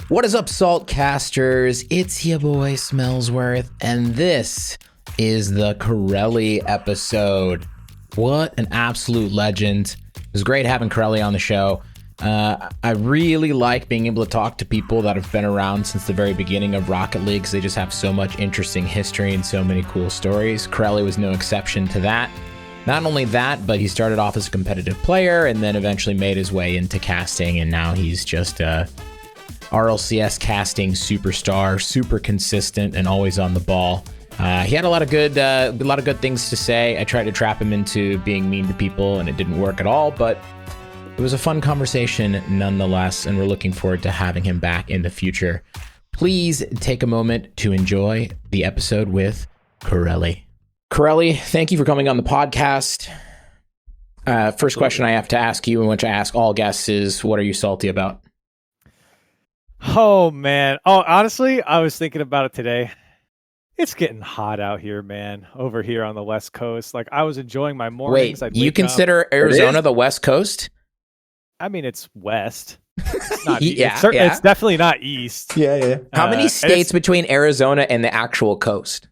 What is up, Saltcasters? It's your boy SMELLSWORTH, and this is the Corelli episode. What an absolute legend. It was great having Corelli on the show. I really like being able to talk to people that have been around since the very beginning of Rocket League, because they just have so much interesting history and so many cool stories. Corelli was no exception to that. Not only that, but he started off as a competitive player and then eventually made his way into casting, and now he's just a RLCS casting superstar, super consistent and always on the ball. He had a lot of good things to say. I tried to trap him into being mean to people, and it didn't work at all, but it was a fun conversation nonetheless, and we're looking forward to having him back in the future. Please take a moment to enjoy the episode with Corelli. Corelli, thank you for coming on the podcast. First question I have to ask you, and which I ask all guests, is what are you salty about? Oh, man. Oh, honestly, I was thinking about it today. It's getting hot out here, man, over here on the West Coast. Like, I was enjoying my mornings. Wait, you consider Arizona the West Coast? I mean, it's west. It's not yeah, it's definitely not east. Yeah. How many states between Arizona and the actual coast?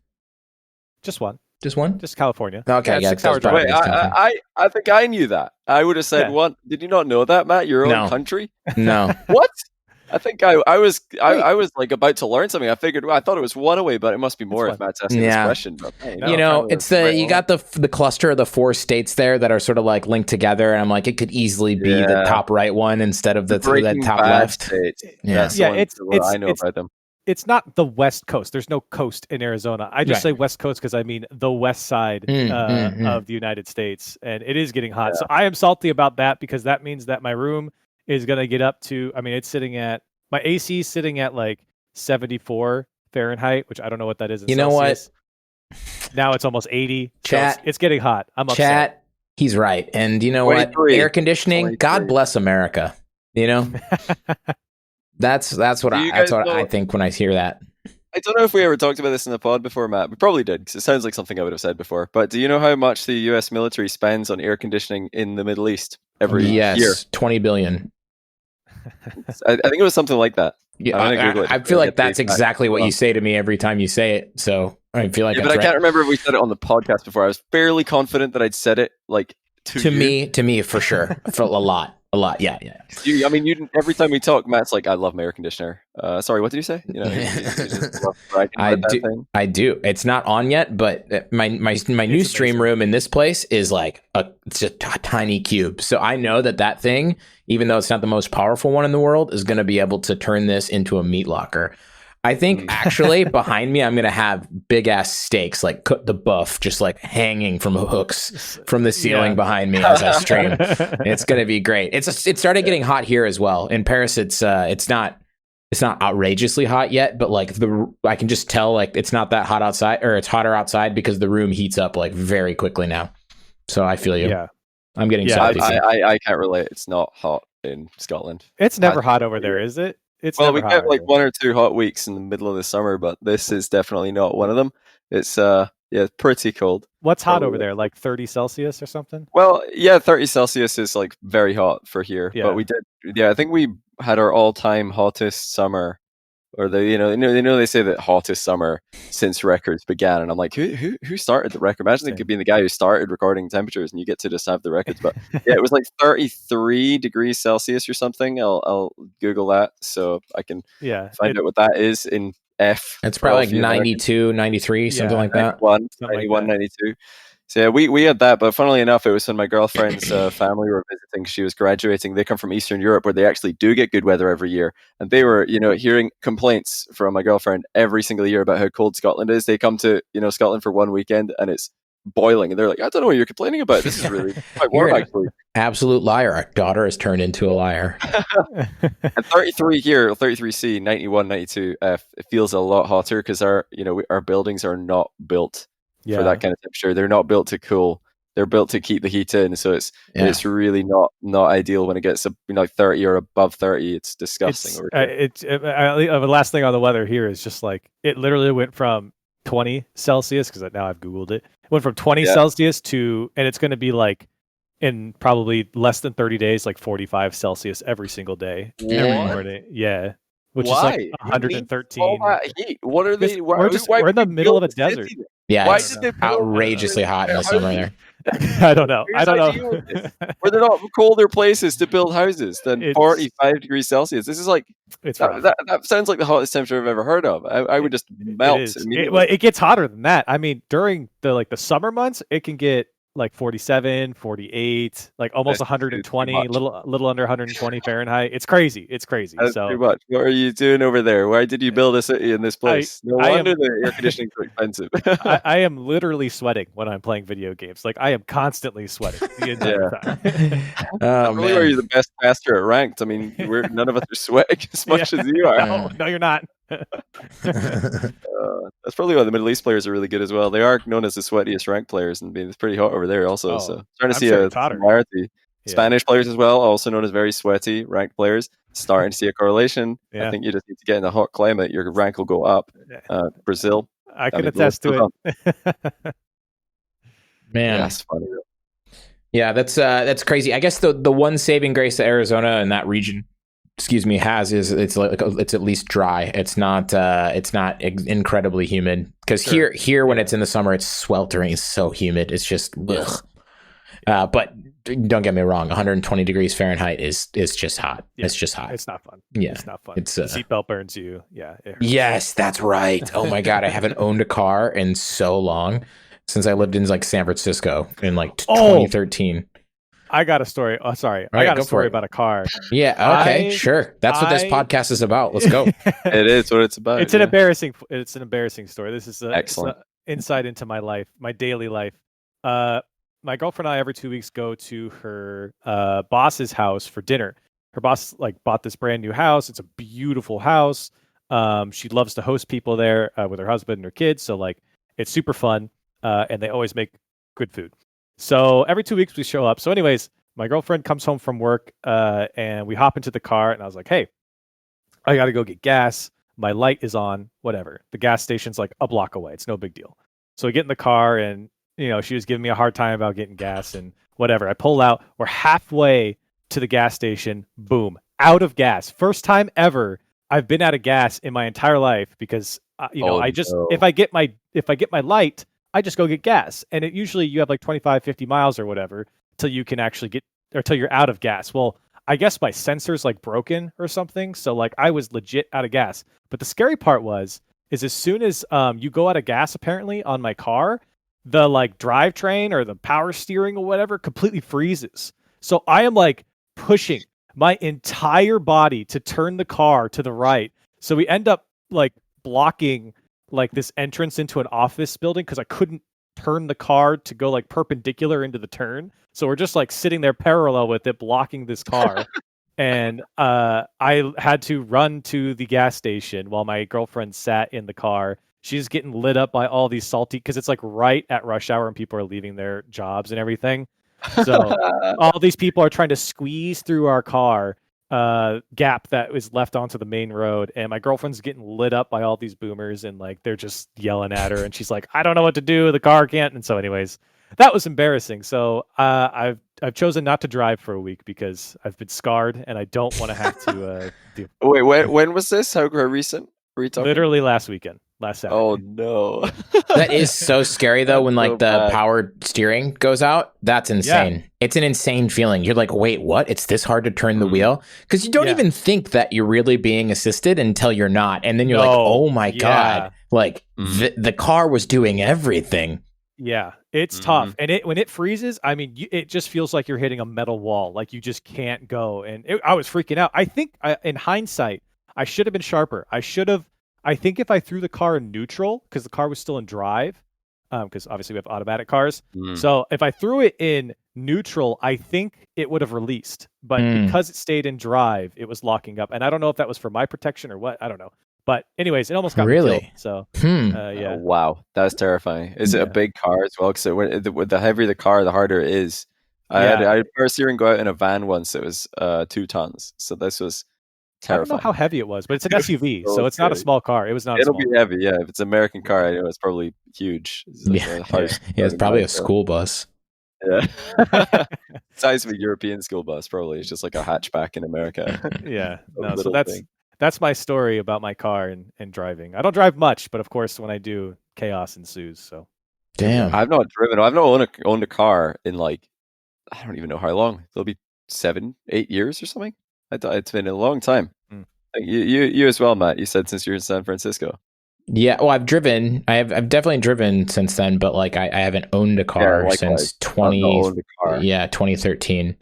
Just one. Just one? Just California. Okay, yeah. 6 hours drive. Wait, I think I knew that. I would have said, "What? Did you not know that, Matt? Your own country?" No. What? I think I was like about to learn something. I thought it was one away, but it must be more if Matt's asking this question. But, hey, it's you got the cluster of the 4 states there that are sort of like linked together, and I'm like, it could easily be the top right one instead of the top left. States. Yeah, it's I know about them. It's not the West Coast. There's no coast in Arizona. I just say West Coast because I mean the west side of the United States, and it is getting hot. So I am salty about that because that means that my room is going to get up to, I mean, it's sitting at, my AC is sitting at like 74 Fahrenheit, which I don't know what that is in Celsius. What? Now it's almost 80. Chat. So it's getting hot. I'm upset. Chat, he's right. And you know what? Air conditioning, 23. God bless America. You know? That's what I think when I hear that. I don't know if we ever talked about this in the pod before, Matt. We probably did, because it sounds like something I would have said before. But do you know how much the US military spends on air conditioning in the Middle East every year? Yes, $20 billion. I think it was something like that. Yeah, I feel like that's exactly what you say to me every time you say it. So I feel like, but I can't remember if we said it on the podcast before. I was fairly confident that I'd said it like to me for sure, for a lot. Yeah. I mean, every time we talk, Matt's like, "I love my air conditioner." Sorry, what did you say? You know, I do. It's not on yet, but my new stream room in this place is like it's a tiny cube. So I know that thing, even though it's not the most powerful one in the world, is going to be able to turn this into a meat locker. I think actually behind me, I'm going to have big ass steaks, like cook the buff, just like hanging from hooks from the ceiling behind me as I stream. It's going to be great. It started getting hot here as well. In Paris, it's not outrageously hot yet, but like I can just tell like it's not that hot outside, or it's hotter outside because the room heats up like very quickly now. So I feel you. Yeah. I'm getting salty. I can't relate. It's not hot in Scotland. It's never hot over there, is it? We get like 1 or 2 hot weeks in the middle of the summer, but this is definitely not one of them. It's pretty cold. What's hot over there? Like 30 Celsius or something? Well, 30 Celsius is like very hot for here. Yeah. But we did. Yeah, I think we had our all-time hottest summer, or they say that hottest summer since records began, and I'm like, who started the record? Imagine it could be the guy who started recording temperatures, and you get to just have the records. But it was like 33 degrees Celsius or something. I'll Google that so I can find out what that is in F. It's probably like 92, 93, something like that. 91, 92. So we had that, but funnily enough, it was when my girlfriend's family were visiting. She was graduating. They come from Eastern Europe, where they actually do get good weather every year, and they were, hearing complaints from my girlfriend every single year about how cold Scotland is. They come to Scotland for one weekend, and it's boiling, and they're like, "I don't know what you're complaining about. This is really quite warm, actually." Absolute liar. Our daughter has turned into a liar. And 33 here, 33C, 91, 92 F. It feels a lot hotter because our buildings are not built for that kind of temperature. They're not built to cool. They're built to keep the heat in. So it's really not ideal when it gets like 30 or above 30. It's disgusting. The last thing on the weather here is just like it literally went from 20 Celsius, because now I've Googled it. It went from 20 Celsius to, and it's going to be like in probably less than 30 days, like 45 Celsius every single day. Every morning. Yeah. which why? is like 113. All that heat. What are they? We're in the middle of a desert. Yeah, why it's outrageously hot in the summer there. I don't know. Were there not colder places to build houses than 45 degrees Celsius? This is like that sounds like the hottest temperature I've ever heard of. I would just melt. It gets hotter than that. I mean, during the summer months, it can get like 47, 48, like almost 120, little under 120 Fahrenheit. It's crazy. That's too much. What are you doing over there? Why did you build a city in this place? No wonder the air conditioning is so expensive. I am literally sweating when I'm playing video games. Like I am constantly sweating the entire time. Really, are you the best caster at ranked? I mean, none of us are sweating as much as you are. No, you're not. That's probably why the Middle East players are really good as well. They are known as the sweatiest ranked players, and it's pretty hot over there also. So starting to see a similarity. Spanish players as well, also known as very sweaty ranked players, starting to see a correlation. I think you just need to get in a hot climate, your rank will go up. Brazil, I can attest to it. Man, that's funny. Yeah, that's crazy. I guess the one saving grace that Arizona and that region, has is it's at least dry. It's not incredibly humid, because here when it's in the summer, it's sweltering. It's so humid. It's just ugh. But don't get me wrong, 120 degrees Fahrenheit is just hot. Yeah. It's just hot. It's not fun. Yeah, it's not fun. It's the seatbelt burns you. Yeah. Yes, that's right. Oh my God, I haven't owned a car in so long, since I lived in like San Francisco in like 2013. I got a story. Oh, sorry. I got a story about a car. Yeah. Okay. Sure. That's what this podcast is about. Let's go. It is what it's about. It's an embarrassing story. This is excellent insight into my life, my daily life. My girlfriend and I every 2 weeks go to her boss's house for dinner. Her boss bought this brand new house. It's a beautiful house. She loves to host people there with her husband and her kids. So it's super fun. And they always make good food. So every 2 weeks we show up. So anyways, my girlfriend comes home from work and we hop into the car, and I was like, hey, I got to go get gas. My light is on, whatever. The gas station's like a block away. It's no big deal. So we get in the car, and she was giving me a hard time about getting gas and whatever. I pull out. We're halfway to the gas station. Boom. Out of gas. First time ever I've been out of gas in my entire life, because if I get my light, I just go get gas. And it usually you have like 25, 50 miles or whatever till you can actually till you're out of gas. Well, I guess my sensor's broken or something. So I was legit out of gas. But the scary part is as soon as you go out of gas, apparently on my car, the drivetrain or the power steering or whatever completely freezes. So I am pushing my entire body to turn the car to the right. So we end up blocking this entrance into an office building, because I couldn't turn the car to go perpendicular into the turn. So we're just sitting there parallel with it, blocking this car. And I had to run to the gas station while my girlfriend sat in the car. She's getting lit up by all these salty, because it's right at rush hour and people are leaving their jobs and everything. So all these people are trying to squeeze through our car gap that was left onto the main road, and my girlfriend's getting lit up by all these boomers, and they're just yelling at her, and she's like, I don't know what to do, the car can't. And so anyways, that was embarrassing. So I've chosen not to drive for a week, because I've been scarred and I don't want to have to do. Wait, when was this? How recent were you talking? Literally last weekend. Last Saturday. Oh no. That is so scary though, when the power steering goes out. That's insane. Yeah. It's an insane feeling. You're like, wait, what? It's this hard to turn the wheel? Because you don't even think that you're really being assisted until you're not. And then you're like, oh my God. The car was doing everything. Yeah, it's tough. And when it freezes, I mean, it just feels like you're hitting a metal wall. You just can't go. And I was freaking out. I think in hindsight, I should have been sharper. I think if I threw the car in neutral, because the car was still in drive, because obviously we have automatic cars. So if I threw it in neutral, I think it would have released. But because it stayed in drive, it was locking up. And I don't know if that was for my protection or what. I don't know. But anyways, it almost got me killed. So yeah. Wow, that's terrifying. Is it a big car as well? Because with the heavier the car, the harder it is. I had power steering go out in a van once. It was 2 tons. So this was terrifying. I don't know how heavy it was, but it's an SUV, so it's not a small car. It was not. It'll be heavy, yeah. If it's an American car, I know it's probably huge. It's probably a school bus. Yeah, size of a European school bus, probably. It's just like a hatchback in America. Yeah, no. So that's my story about my car and driving. I don't drive much, but of course, when I do, chaos ensues. So, damn, I've not driven. I've not owned a car in like I don't even know how long. It'll be 7, 8 years or something. I thought it's been a long time. Like you as well, Matt. You said since you're in San Francisco. Yeah, well, I've driven. I've definitely driven since then, but like I haven't owned a car since 2013.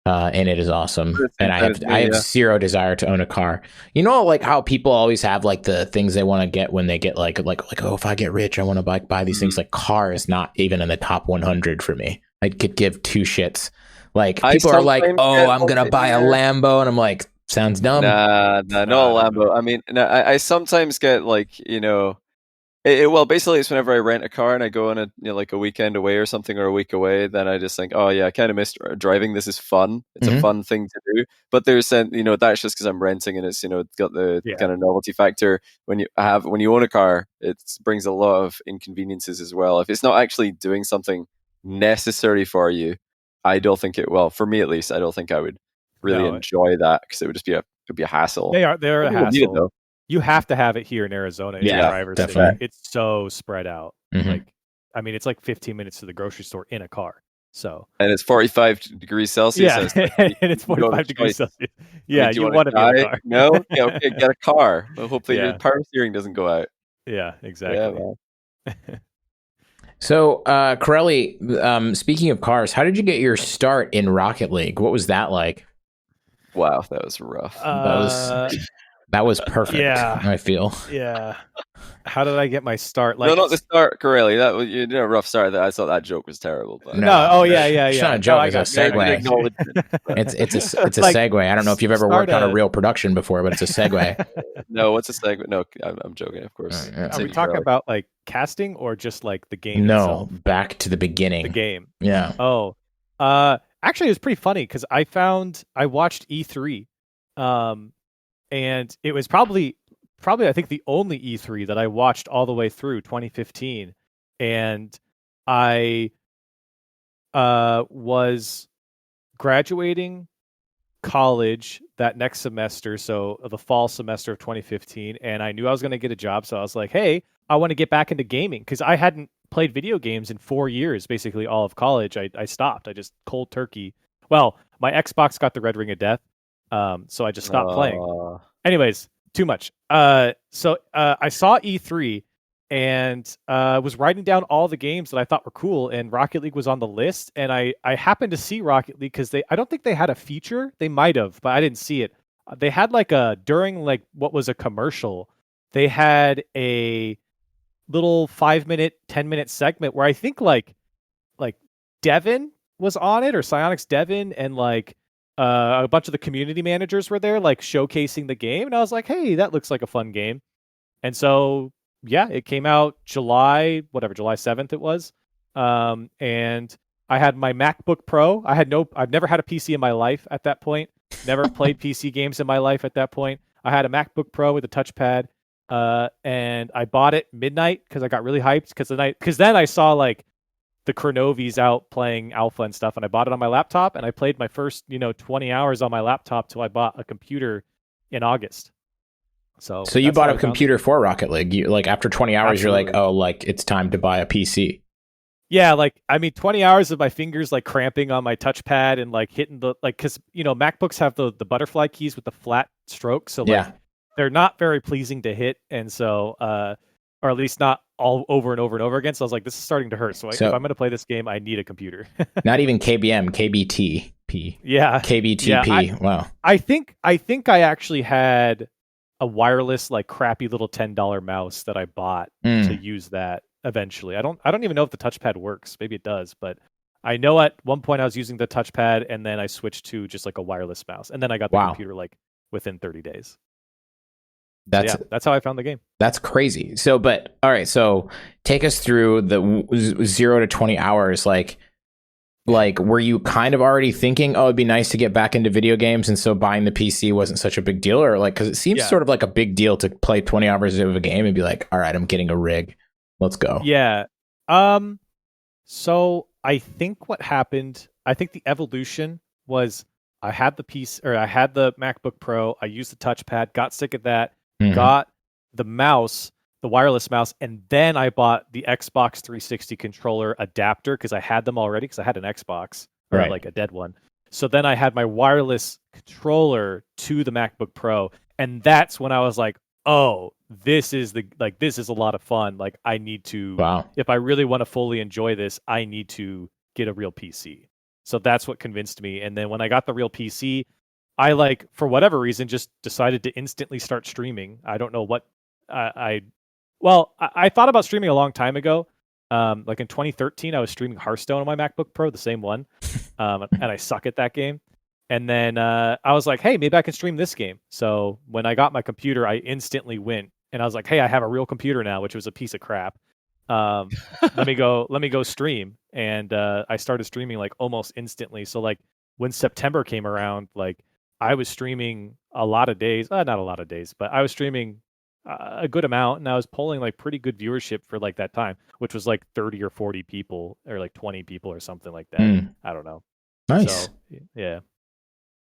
And it is awesome. And I have zero desire to own a car. You know, like how people always have like the things they want to get when they get like oh, if I get rich, I want to buy these things. Like car is not even in the top 100 for me. I could give two shits. Like people are like, oh, I'm gonna buy a Lambo, and I'm like, sounds dumb. Nah, not a Lambo. I mean, I sometimes get like, well, basically it's whenever I rent a car and I go on a like a weekend away or something or a week away, then I just think, oh yeah, I kind of missed driving. This is fun. It's a fun thing to do. But there's that's just because I'm renting and it's it's got the kind of novelty factor. When you own a car, it brings a lot of inconveniences as well. If it's not actually doing something necessary for you, I don't think it. Well, for me at least, I don't think I would really enjoy that because it would just be a hassle. They're a hassle. You have to have it here in Arizona. It's driver's definitely. It's so spread out. Like, I mean, it's like 15 minutes to the grocery store in a car. So, and it's 45 degrees Celsius. Yeah, and it's 45 degrees Celsius. Yeah, you want to be in a car. No, okay, get a car. Well, hopefully your power steering doesn't go out. Yeah, exactly. Yeah, so, Corelli, speaking of cars, how did you get your start in Rocket League? What was that like? Wow, that was rough. That was perfect. Yeah, I feel. Yeah. How did I get my start? Like, no, not the start, Corelli. That was you did a rough start. I thought that joke was terrible. But no. Oh yeah. It's not a joke. It's a segue. It's a segue. I don't know if you've ever worked on a real production before, but it's a segue. No, what's a segue? No, I'm joking. Of course. Are we talking about like casting or just like the game? No, itself? Back to the beginning. The game. Yeah. Oh. Actually, it was pretty funny because I watched E3, and it was probably I think the only E3 that I watched all the way through 2015, and I was graduating college that next semester, so the fall semester of 2015, and I knew I was going to get a job, so I was like, hey, I want to get back into gaming because I hadn't played video games in 4 years, basically all of college. I stopped. I just cold turkey. Well, my Xbox got the Red Ring of Death, so I just stopped playing. Anyways, too much. So I saw E3 and was writing down all the games that I thought were cool, and Rocket League was on the list. And I happened to see Rocket League because I don't think they had a feature. They might have, but I didn't see it. They had during what was a commercial, they had a little 5-minute, 10-minute segment where I think like Devin was on it, or Psyonix Devin, and a bunch of the community managers were there, showcasing the game, and I was like, "Hey, that looks like a fun game." And so, yeah, it came out July 7th it was, and I had my MacBook Pro. I've never had a PC in my life at that point. Never played PC games in my life at that point. I had a MacBook Pro with a touchpad, and I bought it midnight because I got really hyped because then I saw the Chronovies out playing alpha and stuff, and I bought it on my laptop, and I played my first 20 hours on my laptop till I bought a computer in August. So you bought a computer for Rocket League. You after 20 hours, Absolutely. You're like, oh, it's time to buy a PC. Yeah, 20 hours of my fingers cramping on my touchpad and hitting the because MacBooks have the butterfly keys with the flat stroke, so they're not very pleasing to hit, and so or at least not all over and over and over again. So I was like, this is starting to hurt. So if I'm going to play this game, I need a computer. Not even KBM, KBTP. Yeah. KBTP. Yeah, wow. I think I actually had a wireless, crappy little $10 mouse that I bought to use that eventually. I don't even know if the touchpad works. Maybe it does, but I know at one point I was using the touchpad and then I switched to just a wireless mouse. And then I got the computer within 30 days. That's how I found the game. That's crazy. So, but all right. So take us through the 0 to 20 hours. Were you kind of already thinking, oh, it'd be nice to get back into video games, and so buying the PC wasn't such a big deal, or because it seems sort of like a big deal to play 20 hours of a game and be like, all right, I'm getting a rig, let's go. Yeah. So I think what happened, I think the evolution was I had the MacBook Pro. I used the touchpad, got sick of that, Mm-hmm. got the mouse, the wireless mouse, and then I bought the Xbox 360 controller adapter because I had them already because I had an Xbox, or Right. like a dead one. So then I had my wireless controller to the MacBook Pro, and that's when I was like, oh, this is a lot of fun. Like, I need to, Wow. if I really want to fully enjoy this, I need to get a real PC. So that's what convinced me. And then when I got the real PC, I for whatever reason just decided to instantly start streaming. I don't know what I thought about streaming a long time ago. Like in 2013, I was streaming Hearthstone on my MacBook Pro, the same one, and I suck at that game. And then I was like, hey, maybe I can stream this game. So when I got my computer, I instantly went and I was like, hey, I have a real computer now, which was a piece of crap. Let me go stream. And I started streaming like almost instantly. So like when September came around, like I was streaming a lot of days, not a lot of days, but I was streaming a good amount, and I was pulling like pretty good viewership for like that time, which was like 30 or 40 people or like 20 people or something like that. I don't know. Nice. So, yeah.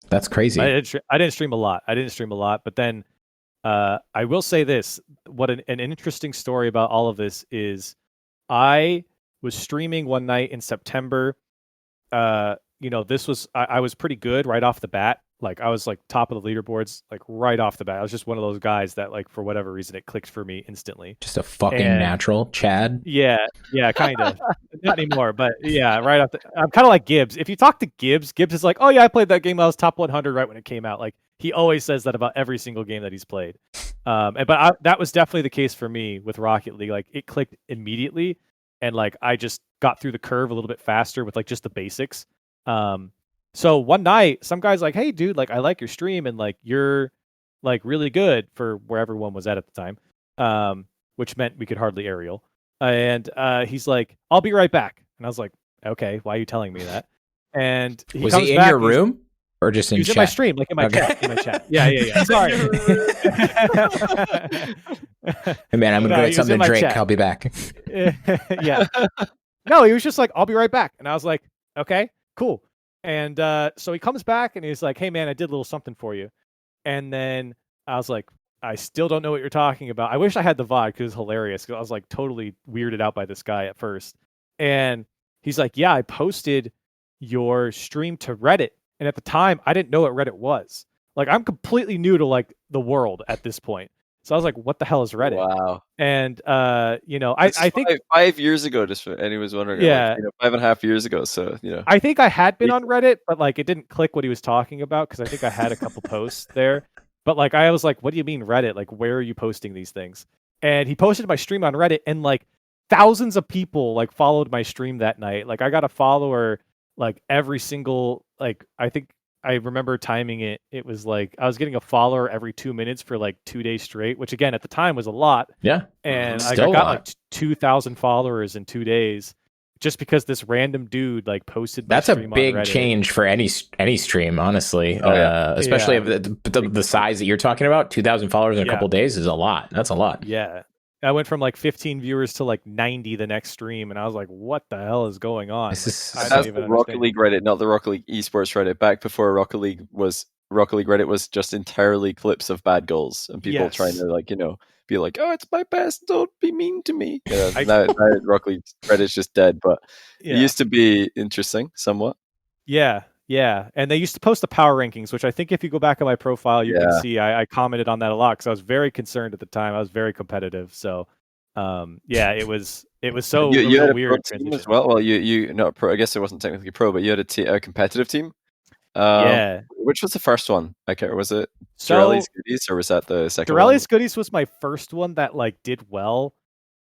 That's crazy. I didn't stream a lot, but then I will say this, what an interesting story about all of this is I was streaming one night in September. This was, I was pretty good right off the bat. Like I was like top of the leaderboards, like right off the bat. I was just one of those guys that like, for whatever reason, it clicked for me instantly. Just a fucking natural, Chad. Yeah, kind of. Not anymore, but yeah, right off I'm kind of like Gibbs. If you talk to Gibbs is like, oh yeah, I played that game. I was top 100 right when it came out. Like he always says that about every single game that he's played. That was definitely the case for me with Rocket League. Like it clicked immediately, and like I just got through the curve a little bit faster with like just the basics. So one night, some guy's like, hey, dude, like, I like your stream and like, you're like really good for where everyone was at the time, which meant we could hardly aerial. And he's like, I'll be right back. And I was like, okay, why are you telling me that? And was he in your room or just in chat? He was in my stream, like in my chat. Yeah. Sorry. Hey, man, I'm going to get something to drink. Chat. I'll be back. Yeah. No, he was just like, I'll be right back. And I was like, okay, cool. And so he comes back and he's like, hey, man, I did a little something for you. And then I was like, I still don't know what you're talking about. I wish I had the VOD because it was hilarious. Because I was like totally weirded out by this guy at first. And he's like, yeah, I posted your stream to Reddit. And at the time, I didn't know what Reddit was. Like, I'm completely new to like the world at this point. So I was like, what the hell is Reddit? Wow. And, I think 5 years ago, just for anyone was wondering, yeah, 5.5 years ago. So, I think I had been on Reddit, but like, it didn't click what he was talking about. Cause I think I had a couple posts there, but like, I was like, what do you mean Reddit? Like, where are you posting these things? And he posted my stream on Reddit and like thousands of people like followed my stream that night. Like I got a follower, like every single, like, I think I remember timing it. It was like I was getting a follower every 2 minutes for like 2 days straight, which again at the time was a lot. Yeah, and I got like 2,000 followers in 2 days, just because this random dude like posted. That's a big change for any stream, honestly. Especially if the size that you're talking about. 2,000 followers in a couple of days is a lot. That's a lot. Yeah. I went from like 15 viewers to like 90 the next stream, and I was like, "What the hell is going on?" That's the Rocket League Reddit, not the Rocket League esports Reddit. Back before Rocket League Reddit was just entirely clips of bad goals and people trying to be like, "Oh, it's my best. Don't be mean to me." Now Rocket League Reddit's just dead, but it used to be interesting, somewhat. Yeah, and they used to post the power rankings, which I think if you go back on my profile, you can see I commented on that a lot because I was very concerned at the time. I was very competitive, so it was so you had a weird pro team as well. Well, you not pro. I guess it wasn't technically pro, but you had a competitive team. Which was the first one? Okay, was it Corelli's Goodies or was that the second? Corelli's Goodies was my first one that like did well.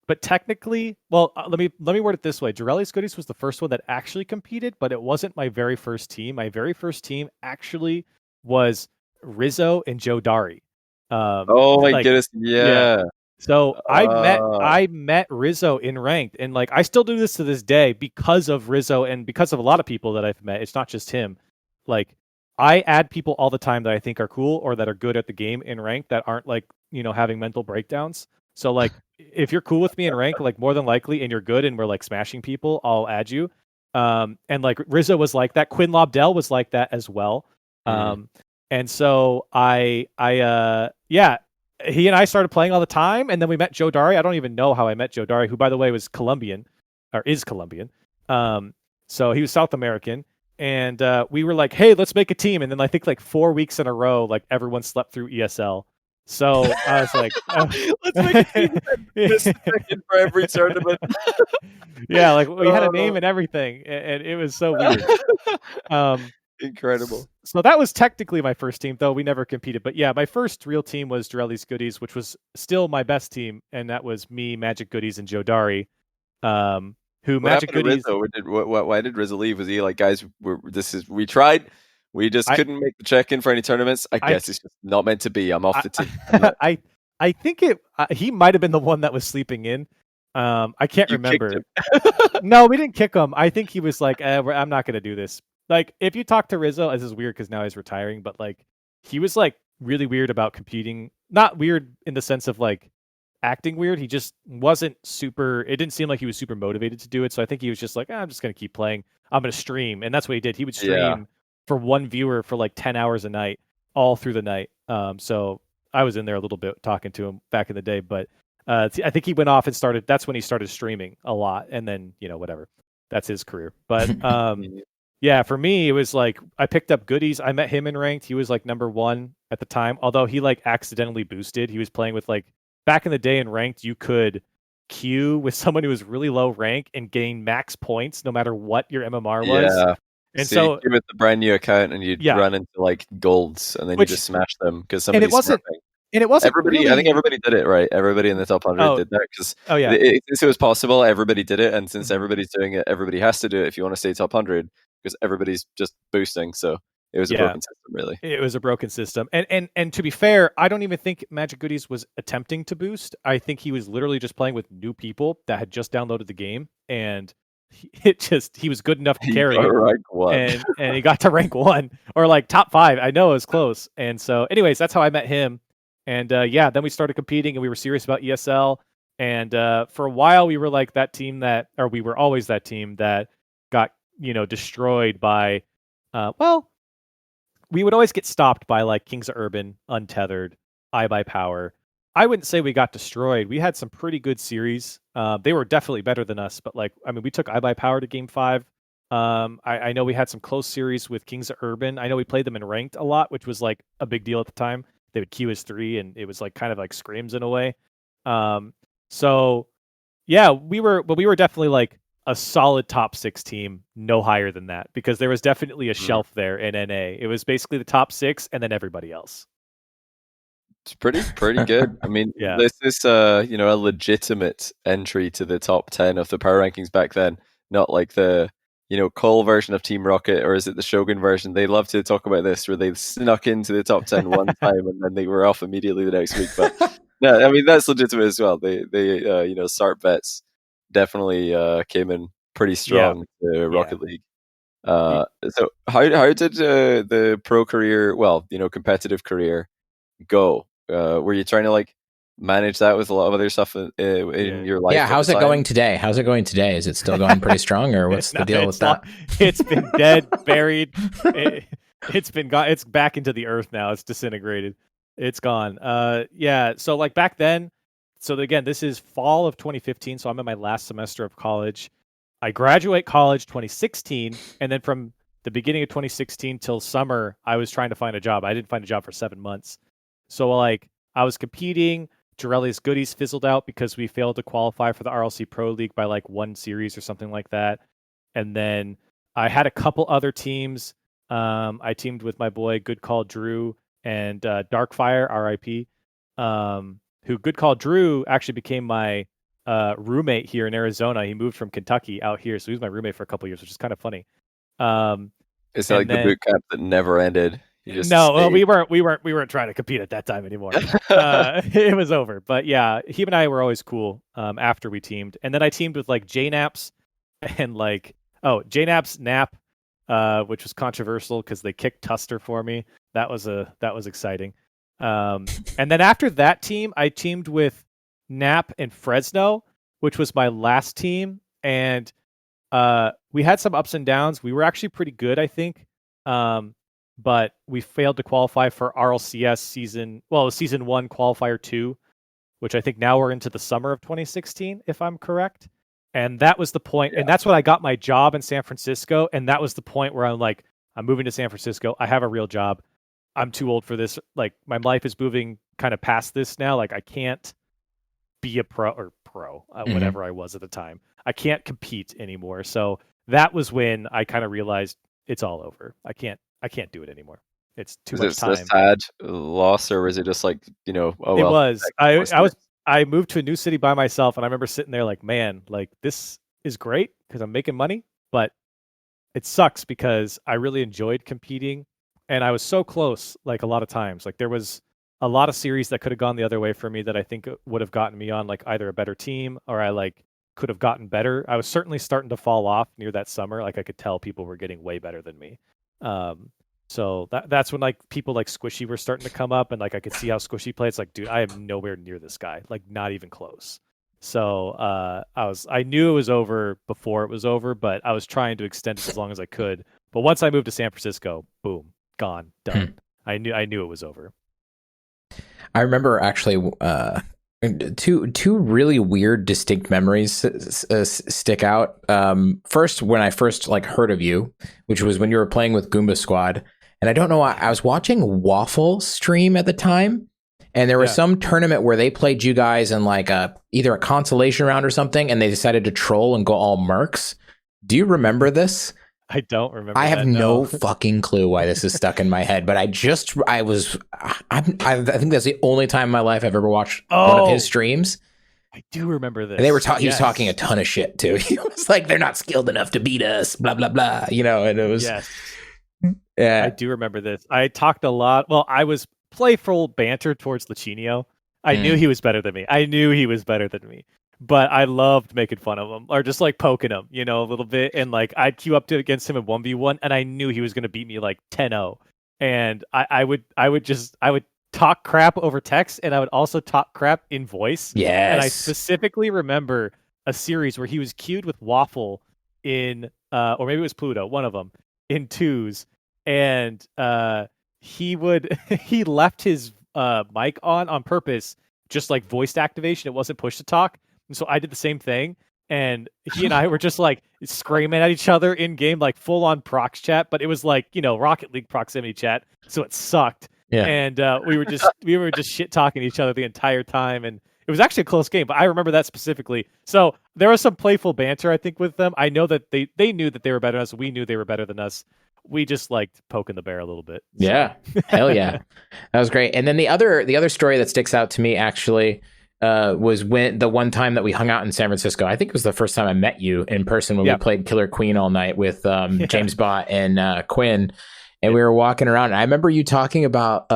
But technically, well, let me word it this way. Corelli's Goodies was the first one that actually competed, but it wasn't my very first team. My very first team actually was Rizzo and Joe Dari. Oh my goodness, yeah. So I met Rizzo in ranked, and like I still do this to this day because of Rizzo and because of a lot of people that I've met. It's not just him. Like I add people all the time that I think are cool or that are good at the game in ranked that aren't like having mental breakdowns. So like if you're cool with me in rank, like more than likely, and you're good and we're like smashing people, I'll add you. And like Rizzo was like that. Quinn Lobdell was like that as well. And so he and I started playing all the time, and then we met Joe Dari. I don't even know how I met Joe Dari, who, by the way, was Colombian, or is Colombian. So he was South American, and we were like, hey, let's make a team. And then I think like 4 weeks in a row, like everyone slept through ESL. So I was like, let's make a team and for every tournament. Yeah, like we had a name and everything, and it was so weird. Incredible. So that was technically my first team, though we never competed. But yeah, my first real team was Corelli's Goodies, which was still my best team, and that was me, Magic Goodies, and Joe Dari. Who what Magic Goodies? Why did Rizzo leave? Was he like, guys, we tried, we just couldn't make the check-in for any tournaments. I guess it's just not meant to be. I'm off the team. I think he might have been the one that was sleeping in. I can't remember. No, we didn't kick him. I think he was like, I'm not going to do this. Like, if you talk to Rizzo, this is weird because now he's retiring, but like, he was like really weird about competing. Not weird in the sense of like acting weird. He just wasn't super. It didn't seem like he was super motivated to do it. So I think he was just like, I'm just going to keep playing. I'm going to stream. And that's what he did. He would stream for one viewer for like 10 hours a night, all through the night. So I was in there a little bit talking to him back in the day, but I think he went off and started. That's when he started streaming a lot. And then, whatever. That's his career. But yeah, for me, it was like I picked up Goodies. I met him in ranked. He was like number 1 at the time, although he like accidentally boosted. He was playing with like back in the day in ranked, you could queue with someone who was really low rank and gain max points no matter what your MMR was. Yeah. And so you with the brand new account and you'd run into like golds and then you just smash them because somebody's smurfing. And it wasn't everybody. Really... I think everybody did it, right? Everybody in the top 100 did that because since it was possible, everybody did it, and since everybody's doing it, everybody has to do it if you want to stay top 100 because everybody's just boosting. So it was a broken system, really. It was a broken system, and to be fair, I don't even think Magic Goodies was attempting to boost. I think he was literally just playing with new people that had just downloaded the game, and he was good enough to carry rank 1. and he got to rank 1 or like top 5. I know it was close, and so anyways, that's how I met him. And then we started competing, and we were serious about ESL. And for a while, we were like that team we were always that team that got destroyed by. We would always get stopped by like Kings of Urban, Untethered, iBuyPower. I wouldn't say we got destroyed. We had some pretty good series. They were definitely better than us, but we took iBuyPower to Game 5. I know we had some close series with Kings of Urban. I know we played them in ranked a lot, which was like a big deal at the time. They would queue as 3, and it was like kind of like scrims in a way. So yeah, we were definitely like a solid top 6 team, no higher than that, because there was definitely a shelf there in NA. It was basically the top 6 and then everybody else. It's pretty good. I mean, this is a legitimate entry to the top 10 of the power rankings back then, not like the Cole version of Team Rocket, or is it the Shogun version? They love to talk about this, where they snuck into the top 10 one time and then they were off immediately the next week. But no, I mean, that's legitimate as well. They Sart Vets definitely came in pretty strong to Rocket League. So how did the pro career, competitive career go? Were you trying to like manage that with a lot of other stuff in your life? Yeah, how's it going today? Is it still going pretty strong, or what's the deal with that? It's been dead, buried. It's been gone. It's back into the earth now. It's disintegrated. It's gone. So like back then, so again, this is fall of 2015, so I'm in my last semester of college. I graduate college 2016, and then from the beginning of 2016 till summer, I was trying to find a job. I didn't find a job for 7 months. So like I was competing. Corelli's Goodies fizzled out because we failed to qualify for the RLC Pro League by like 1 series or something like that. And then I had a couple other teams. I teamed with my boy Good Call Drew and Darkfire, RIP, who Good Call Drew actually became my roommate here in Arizona. He moved from Kentucky out here, so he was my roommate for a couple years, which is kind of funny. It's like the boot camp that never ended. We weren't trying to compete at that time anymore. It was over. But yeah, he and I were always cool after we teamed. And then I teamed with like JNaps and JNaps Nap, which was controversial because they kicked Tuster for me. That was exciting. And then after that team, I teamed with Nap and Fresno, which was my last team. And we had some ups and downs. We were actually pretty good, I think. but we failed to qualify for RLCS season 1 qualifier 2, which I think now we're into the summer of 2016, if I'm correct. And that was the point. Yeah. And that's when I got my job in San Francisco. And that was the point where I'm like, I'm moving to San Francisco. I have a real job. I'm too old for this. Like, my life is moving kind of past this now. Like, I can't be a pro, whatever I was at the time. I can't compete anymore. So that was when I kind of realized it's all over. I can't do it anymore. It's too much time. Is it a sad loss, or was it just like, oh well? It was. I moved to a new city by myself, and I remember sitting there like, man, like, this is great because I'm making money, but it sucks because I really enjoyed competing, and I was so close. Like, a lot of times, like, there was a lot of series that could have gone the other way for me that I think would have gotten me on like either a better team, or I like could have gotten better. I was certainly starting to fall off near that summer. Like, I could tell people were getting way better than me. So that's when like people like Squishy were starting to come up, and like I could see how Squishy plays. Like, dude, I am nowhere near this guy. Like, not even close. So I knew it was over before it was over, but I was trying to extend it as long as I could. But once I moved to San Francisco, boom, gone, done. I knew it was over. I remember actually two really weird, distinct memories stick out. First, when I first like heard of you, which was when you were playing with Goomba Squad, and I don't know, I was watching Waffle stream at the time, and there was some tournament where they played you guys in like either a consolation round or something, and they decided to troll and go all mercs. Do you remember this? I don't remember. I have no fucking clue why this is stuck in my head, but I think that's the only time in my life I've ever watched one of his streams. I do remember this. And they were he was talking a ton of shit too. He was like, "They're not skilled enough to beat us," blah blah blah. And it was. Yes. Yeah, I do remember this. I talked a lot. Well, I was playful banter towards Lachinio. I knew he was better than me. But I loved making fun of him, or just like poking him, a little bit. And like, I'd queue up against him in 1v1, and I knew he was going to beat me like 10-0. And I would talk crap over text, and I would also talk crap in voice. Yes. And I specifically remember a series where he was queued with Waffle in, or maybe it was Pluto, one of them, in 2s. And he left his mic on purpose, just like voiced activation. It wasn't push to talk. And so I did the same thing, and he and I were just like screaming at each other in game, like full on prox chat. But it was like Rocket League proximity chat, so it sucked. Yeah. And we were just shit talking each other the entire time, and it was actually a close game. But I remember that specifically. So there was some playful banter, I think, with them. I know that they knew that they were better than us. We knew they were better than us. We just liked poking the bear a little bit. So. Yeah, hell yeah, that was great. And then the other story that sticks out to me actually. Was when the one time that we hung out in San Francisco. I think it was the first time I met you in person when we played Killer Queen all night with James Bott and Quinn, and we were walking around. And I remember you talking about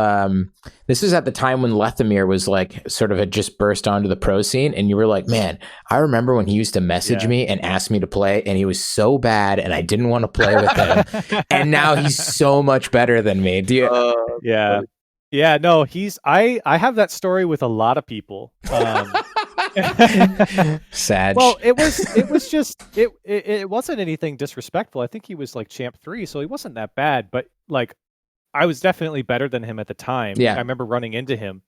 this was at the time when Lethamyr was like sort of had just burst onto the pro scene, and you were like, "Man, I remember when he used to message me and ask me to play, and he was so bad, and I didn't want to play with him, and now he's so much better than me." Do you? Yeah. Yeah, no, I have that story with a lot of people. Sad. Well, it was just it wasn't anything disrespectful. I think he was like champ 3, so he wasn't that bad, but like I was definitely better than him at the time. Yeah. I remember running into him,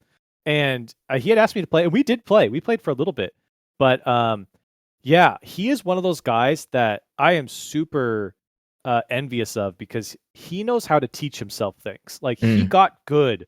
and he had asked me to play, and we did play. We played for a little bit. But yeah, he is one of those guys that I am super envious of, because he knows how to teach himself things. Like he got good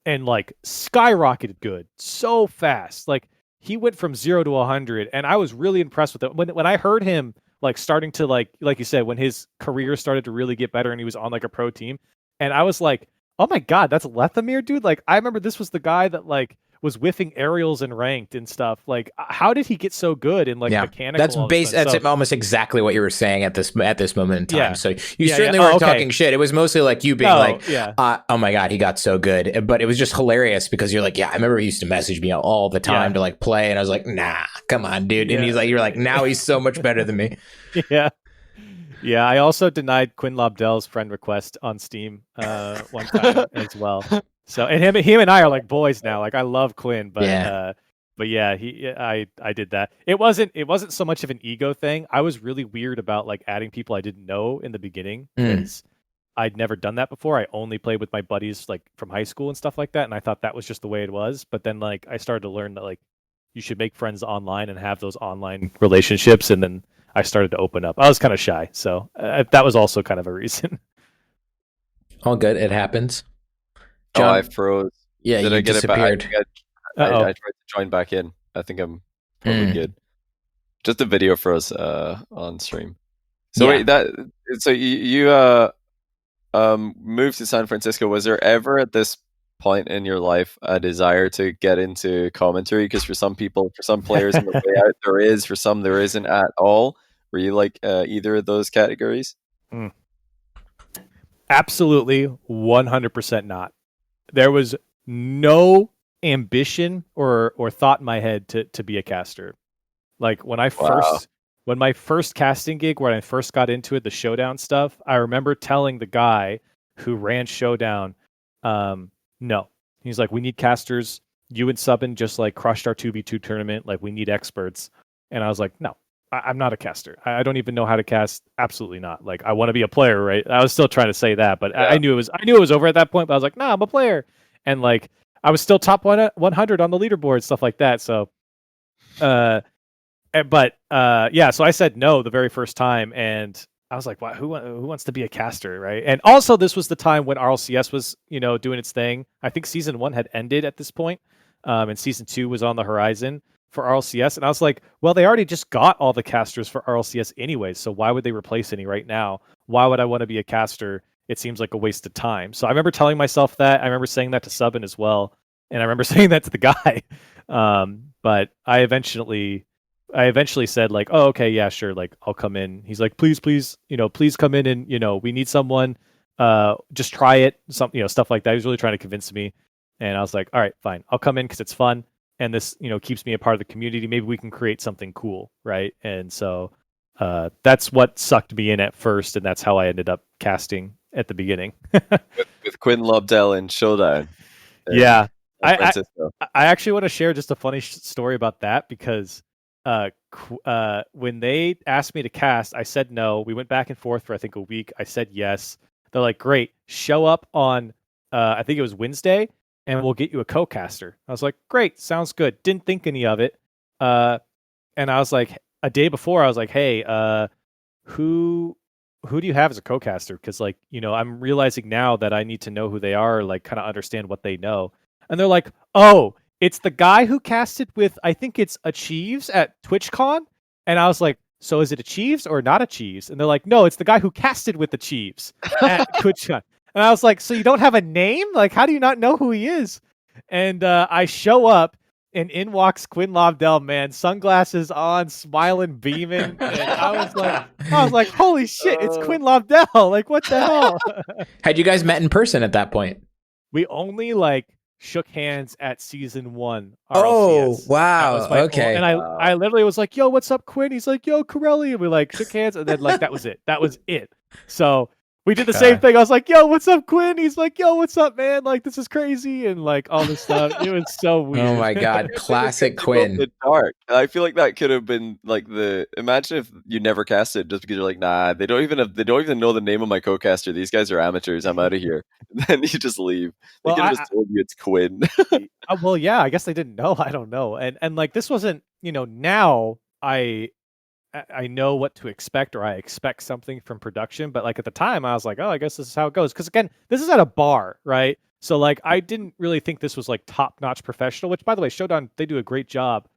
and like skyrocketed good so fast. Like he went from 0 to 100, and I was really impressed with it. When I heard him like starting to like you said, when his career started to really get better and he was on like a pro team, and I was like, oh my god, that's Lethamyr, dude. Like I remember this was the guy that like was whiffing aerials and ranked and stuff. Like, how did he get so good in like mechanical? That's almost exactly what you were saying at this moment in time. Yeah. So you certainly weren't talking shit. It was mostly like you being oh my god, he got so good. But it was just hilarious because you're like, I remember he used to message me all the time to like play, and I was like, nah, come on, dude. And you're like, now he's so much better than me. Yeah. Yeah, I also denied Quinn Lobdell's friend request on Steam one time as well. So, and him and I are like boys now. Like I love Quinn, but I did that. It wasn't so much of an ego thing. I was really weird about like adding people I didn't know in the beginning, because I'd never done that before. I only played with my buddies like from high school and stuff like that, and I thought that was just the way it was. But then like I started to learn that like you should make friends online and have those online relationships, and then I started to open up. I was kind of shy, so that was also kind of a reason. All good. It happens. John, I froze. Yeah, Did you I get disappeared. it back? I tried to join back in. I think I'm probably good. Just a video froze on stream. So wait, so you moved to San Francisco. Was there ever at this point in your life a desire to get into commentary? Because for some people, for some players on the way out, there is. For some, there isn't at all. Were you like either of those categories? Absolutely, 100% not. There was no ambition or thought in my head to be a caster. Like when my first casting gig, when I first got into it, the Showdown stuff, I remember telling the guy who ran Showdown, no. He's like, we need casters. You and Subin just like crushed our 2v2 tournament. Like we need experts. And I was like, no, I'm not a caster. I don't even know how to cast. Absolutely not. Like I want to be a player, right? I was still trying to say that, but I knew it was over at that point, but I was like, nah, I'm a player. And like, I was still top 100 on the leaderboard, stuff like that. So, so I said no the very first time, and I was like, "Wow, who wants to be a caster, right?" And also, this was the time when RLCS was, doing its thing. I think season 1 had ended at this point, and season 2 was on the horizon for RLCS. And I was like, "Well, they already just got all the casters for RLCS anyway, so why would they replace any right now? Why would I want to be a caster? It seems like a waste of time." So I remember telling myself that. I remember saying that to Subin as well, and I remember saying that to the guy. But I eventually said like, "Oh, okay, yeah, sure. Like, I'll come in." He's like, "Please, please come in, and we need someone. Just try it." Some, stuff like that. He was really trying to convince me, and I was like, "All right, fine. I'll come in because it's fun, and this, keeps me a part of the community. Maybe we can create something cool, right?" And so, that's what sucked me in at first, and that's how I ended up casting at the beginning. with Quinn Lobdell in Showdown. Yeah, I actually want to share just a funny story about that because. When they asked me to cast, I said no. We went back and forth for I think a week. I said yes. They're like, "Great, show up on I think it was Wednesday, and we'll get you a co-caster." I was like, "Great, sounds good." Didn't think any of it. And I was like, a day before, I was like, "Hey, who do you have as a co-caster?" Because like, I'm realizing now that I need to know who they are, like kind of understand what they know. And they're like, "Oh, it's the guy who casted with, I think it's Achieves at TwitchCon." And I was like, "So is it Achieves or not Achieves?" And they're like, "No, it's the guy who casted with Achieves at TwitchCon." And I was like, "So you don't have a name? Like, how do you not know who he is?" And I show up, and in walks Quinn Lobdell, man, sunglasses on, smiling, beaming. And I was like, "Holy shit, it's Quinn Lobdell. Like, what the hell?" Had you guys met in person at that point? We only shook hands at season 1 RLCS. Oh, wow. Okay. And I literally was like, "Yo, what's up, Quinn?" He's like, "Yo, Corelli." And we shook hands, and then that was it. That was it. So we did the same thing. I was like, "Yo, what's up, Quinn?" He's like, "Yo, what's up, man? Like, this is crazy." And all this stuff. It was so weird. Oh my God. Classic Quinn. Dark. I feel like that could have been imagine if you never casted just because you're like, "Nah, they don't even know the name of my co-caster. These guys are amateurs. I'm out of here." Then you just leave. They could have just told you it's Quinn. Well, yeah, I guess they didn't know. I don't know. And this wasn't, now I know what to expect, or I expect something from production, but at the time I was like, "Oh, I guess this is how it goes." Because again, this is at a bar, right? So I didn't really think this was top-notch professional, which by the way, Showdown, they do a great job.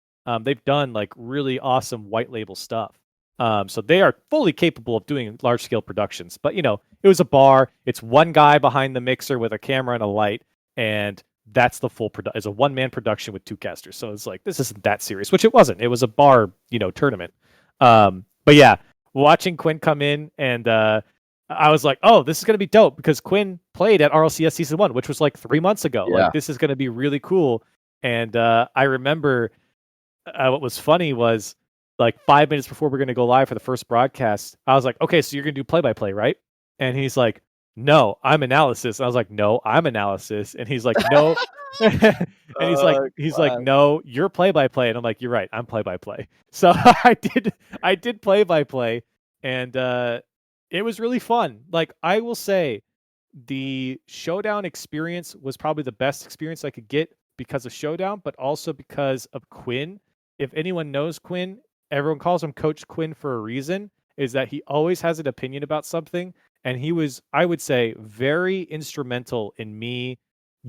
They've done really awesome white label stuff. So they are fully capable of doing large-scale productions. But it was a bar. It's one guy behind the mixer with a camera and a light, and that's the full production. It's a one-man production with 2 casters. So it's this isn't that serious, which it wasn't. It was a bar, tournament. But yeah, watching Quinn come in, and I was like, "Oh, this is going to be dope," because Quinn played at RLCS season 1, which was 3 months ago. Yeah. This is going to be really cool. And I remember what was funny was 5 minutes before we're going to go live for the first broadcast, I was like, "Okay, so you're going to do play-by-play, right?" And he's like, "No, I'm analysis." And I was like, "No, I'm analysis." And he's like, "No." And he's like, "No, you're play-by-play." And I'm like, "You're right, I'm play-by-play." So I did play-by-play, and it was really fun. I will say, the Showdown experience was probably the best experience I could get because of Showdown, but also because of Quinn. If anyone knows Quinn, everyone calls him Coach Quinn for a reason, is that he always has an opinion about something. And he was, I would say, very instrumental in me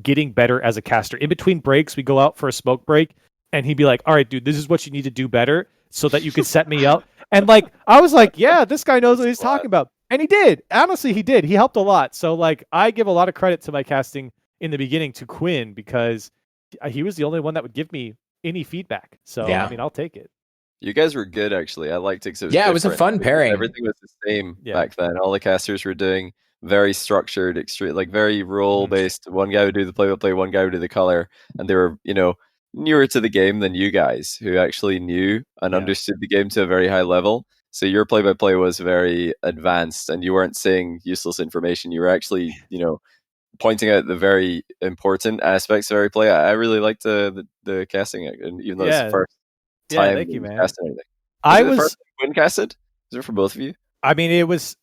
getting better as a caster. In between breaks, we go out for a smoke break, and he'd be like, all right, dude, this is what you need to do better so that you can set me up. And like, I was like, yeah, this guy knows what he's talking about. And he did. Honestly, he did. He helped a lot. So like, I give a lot of credit to my casting in the beginning to Quinn because he was the only one that would give me any feedback. So, I mean, I'll take it. You guys were good, actually. I liked it because it was it was a fun pairing. Everything was the same back then. All the casters were doing very structured, extreme, like very role-based. One guy would do the play-by-play, one guy would do the color, and they were, newer to the game than you guys, who actually knew and understood the game to a very high level. So your play-by-play was very advanced, and you weren't saying useless information. You were actually, pointing out the very important aspects of every play. I really liked the casting, and even though it's the first time thank you, man. anything. I was first Quinn casted? Is it for both of you? I mean, it was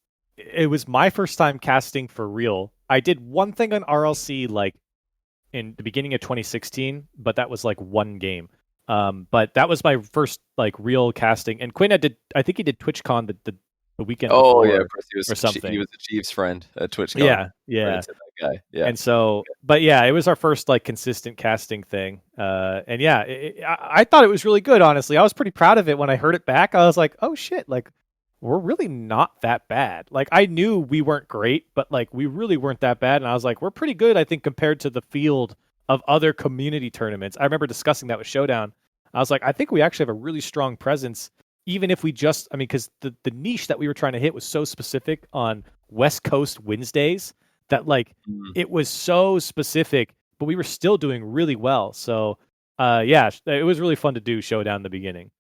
my first time casting for real. I did one thing on RLC like in the beginning of 2016, but that was like one game. But that was my first like real casting. And Quinn I think he did TwitchCon the weekend before. Yeah, of course he was, or something. He was the Chief's friend at TwitchCon. Yeah. That guy. Yeah. And so, but yeah, it was our first like consistent casting thing. And yeah, I thought it was really good. Honestly, I was pretty proud of it when I heard it back. I was like, oh shit, like we're really not that bad. Like I knew we weren't great, but like we really weren't that bad. And I was like, we're pretty good, I think, compared to the field of other community tournaments. I remember discussing that with Showdown. I was like, I think we actually have a really strong presence, even if we because the niche that we were trying to hit was so specific on West Coast Wednesdays that like it was so specific, but we were still doing really well. So it was really fun to do Showdown in the beginning.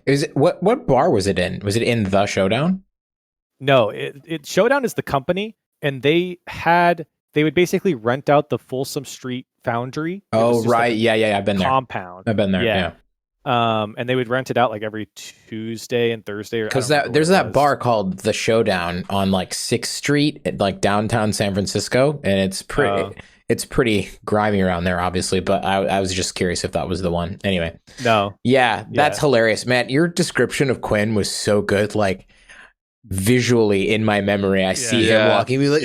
Is it what bar was it in? Was it in the Showdown? No, Showdown is the company, and they would basically rent out the Folsom Street Foundry. Oh right, I've been there. Compound. I've been there. Yeah. And they would rent it out like every Tuesday and Thursday. Because there's that bar called the Showdown on like 6th Street, at like downtown San Francisco, and it's pretty grimy around there, obviously. But I was just curious if that was the one. Anyway, no, that's hilarious, man. Your description of Quinn was so good. Like visually in my memory, I see him walking. Be like,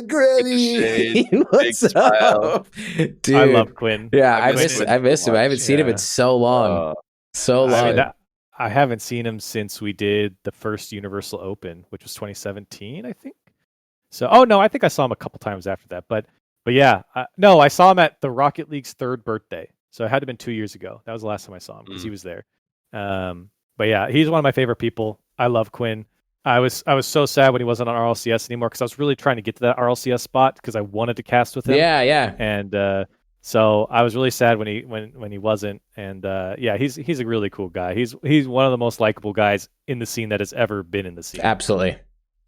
Corelli, what's up, dude? I love Quinn. Yeah, I miss him. I haven't seen him in so long. I haven't seen him since we did the first Universal Open, which was 2017, I think. So, I think I saw him a couple times after that. But yeah, I saw him at the Rocket League's 3rd birthday. So it had to have been 2 years ago. That was the last time I saw him because he was there. But yeah, he's one of my favorite people. I love Quinn. I was so sad when he wasn't on RLCS anymore because I was really trying to get to that RLCS spot because I wanted to cast with him. Yeah. And so I was really sad when he wasn't. And he's a really cool guy. He's one of the most likable guys in the scene that has ever been in the scene. Absolutely.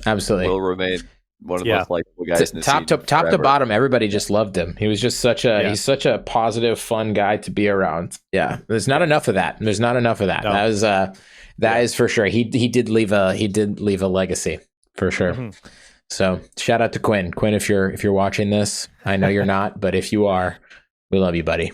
Will remain one of the most likable guys in the scene. Top to bottom, everybody just loved him. He was just he's such a positive, fun guy to be around. Yeah, there's not enough of that. No. That is for sure. He did leave a legacy for sure. Mm-hmm. So shout out to Quinn. Quinn, if you're watching this, I know you're not, but if you are, we love you, buddy.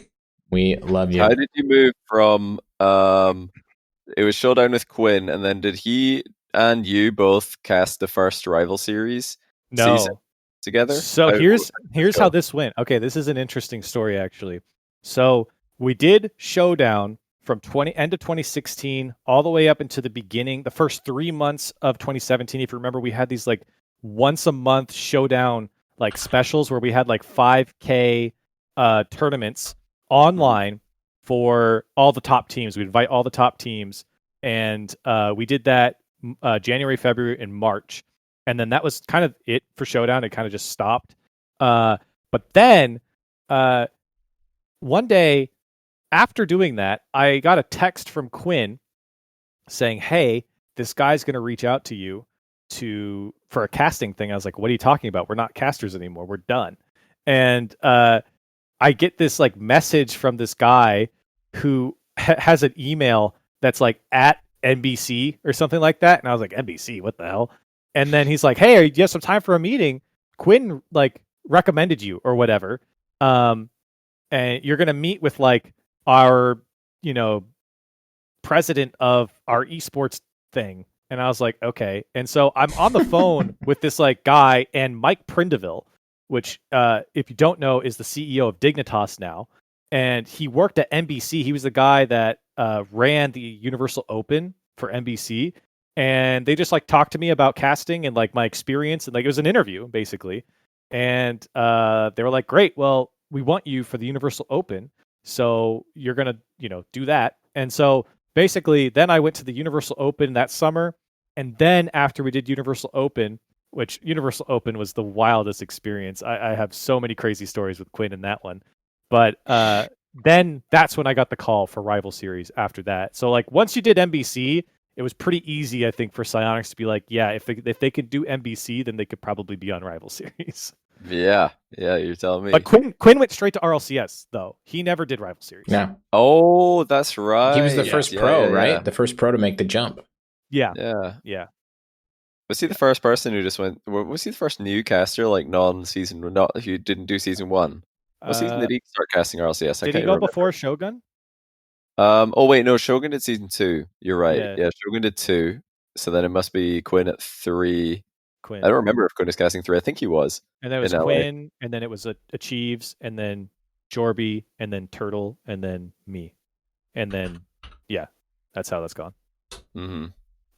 We love you. How did you move from it was Showdown with Quinn, and then did he and you both cast the first Rival Series season together? So here's how this went. Okay, this is an interesting story actually. So we did Showdown from end of 2016 all the way up into the first 3 months of 2017. If you remember, we had these like once a month Showdown like specials where we had like 5K tournaments online for all the top teams. We'd invite all the top teams, and we did that January, February, and March. And then that was kind of it for Showdown. It kind of just stopped. But then one day, after doing that, I got a text from Quinn saying, "Hey, this guy's going to reach out to you for a casting thing." I was like, "What are you talking about? We're not casters anymore. We're done." And I get this like message from this guy who has an email that's like at NBC or something like that. And I was like, NBC, what the hell? And then he's like, "Hey, do you have some time for a meeting?" Quinn like recommended you or whatever, and you're gonna meet with like our president of our esports thing. And I was like, okay. And so I'm on the phone with this like guy and Mike Prindiville, which if you don't know is the CEO of Dignitas now. And he worked at NBC. He was the guy that ran the Universal Open for NBC. And they just like talked to me about casting and like my experience. And like it was an interview basically. And they were like, great, well, we want you for the Universal Open. So you're going to, do that. And so basically, then I went to the Universal Open that summer. And then after we did Universal Open, which Universal Open was the wildest experience. I have so many crazy stories with Quinn in that one. But then that's when I got the call for Rival Series after that. So like once you did NBC, it was pretty easy, I think, for Psyonix to be like, yeah, if they could do NBC, then they could probably be on Rival Series. Yeah, you're telling me. But Quinn went straight to RLCS, though. He never did Rival Series. Yeah. Oh, that's right. He was the first pro, right? Yeah. The first pro to make the jump. Yeah. Was he the first person who just went? Was he the first new caster, like non-season, not who didn't do season 1? What season did he start casting RLCS? Did he go before Shogun? Oh wait, no, Shogun did season 2. You're right. Yeah, Shogun did 2. So then it must be Quinn at 3. Quinn. I don't remember if Quinn was casting 3. I think he was. And then it was Quinn, and then it was Achieves, and then Jorby, and then Turtle, and then me. And then, yeah, that's how that's gone. Mm-hmm.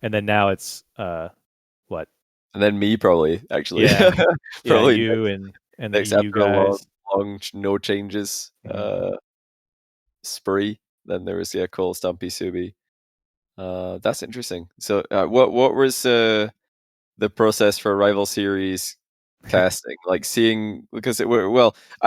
And then now it's, what? And then me, probably, actually. Yeah, probably you and then you guys. Long no changes spree. Then there was, Cole, Stumpy, Subi. That's interesting. So what was the process for Rival Series casting, like seeing, because I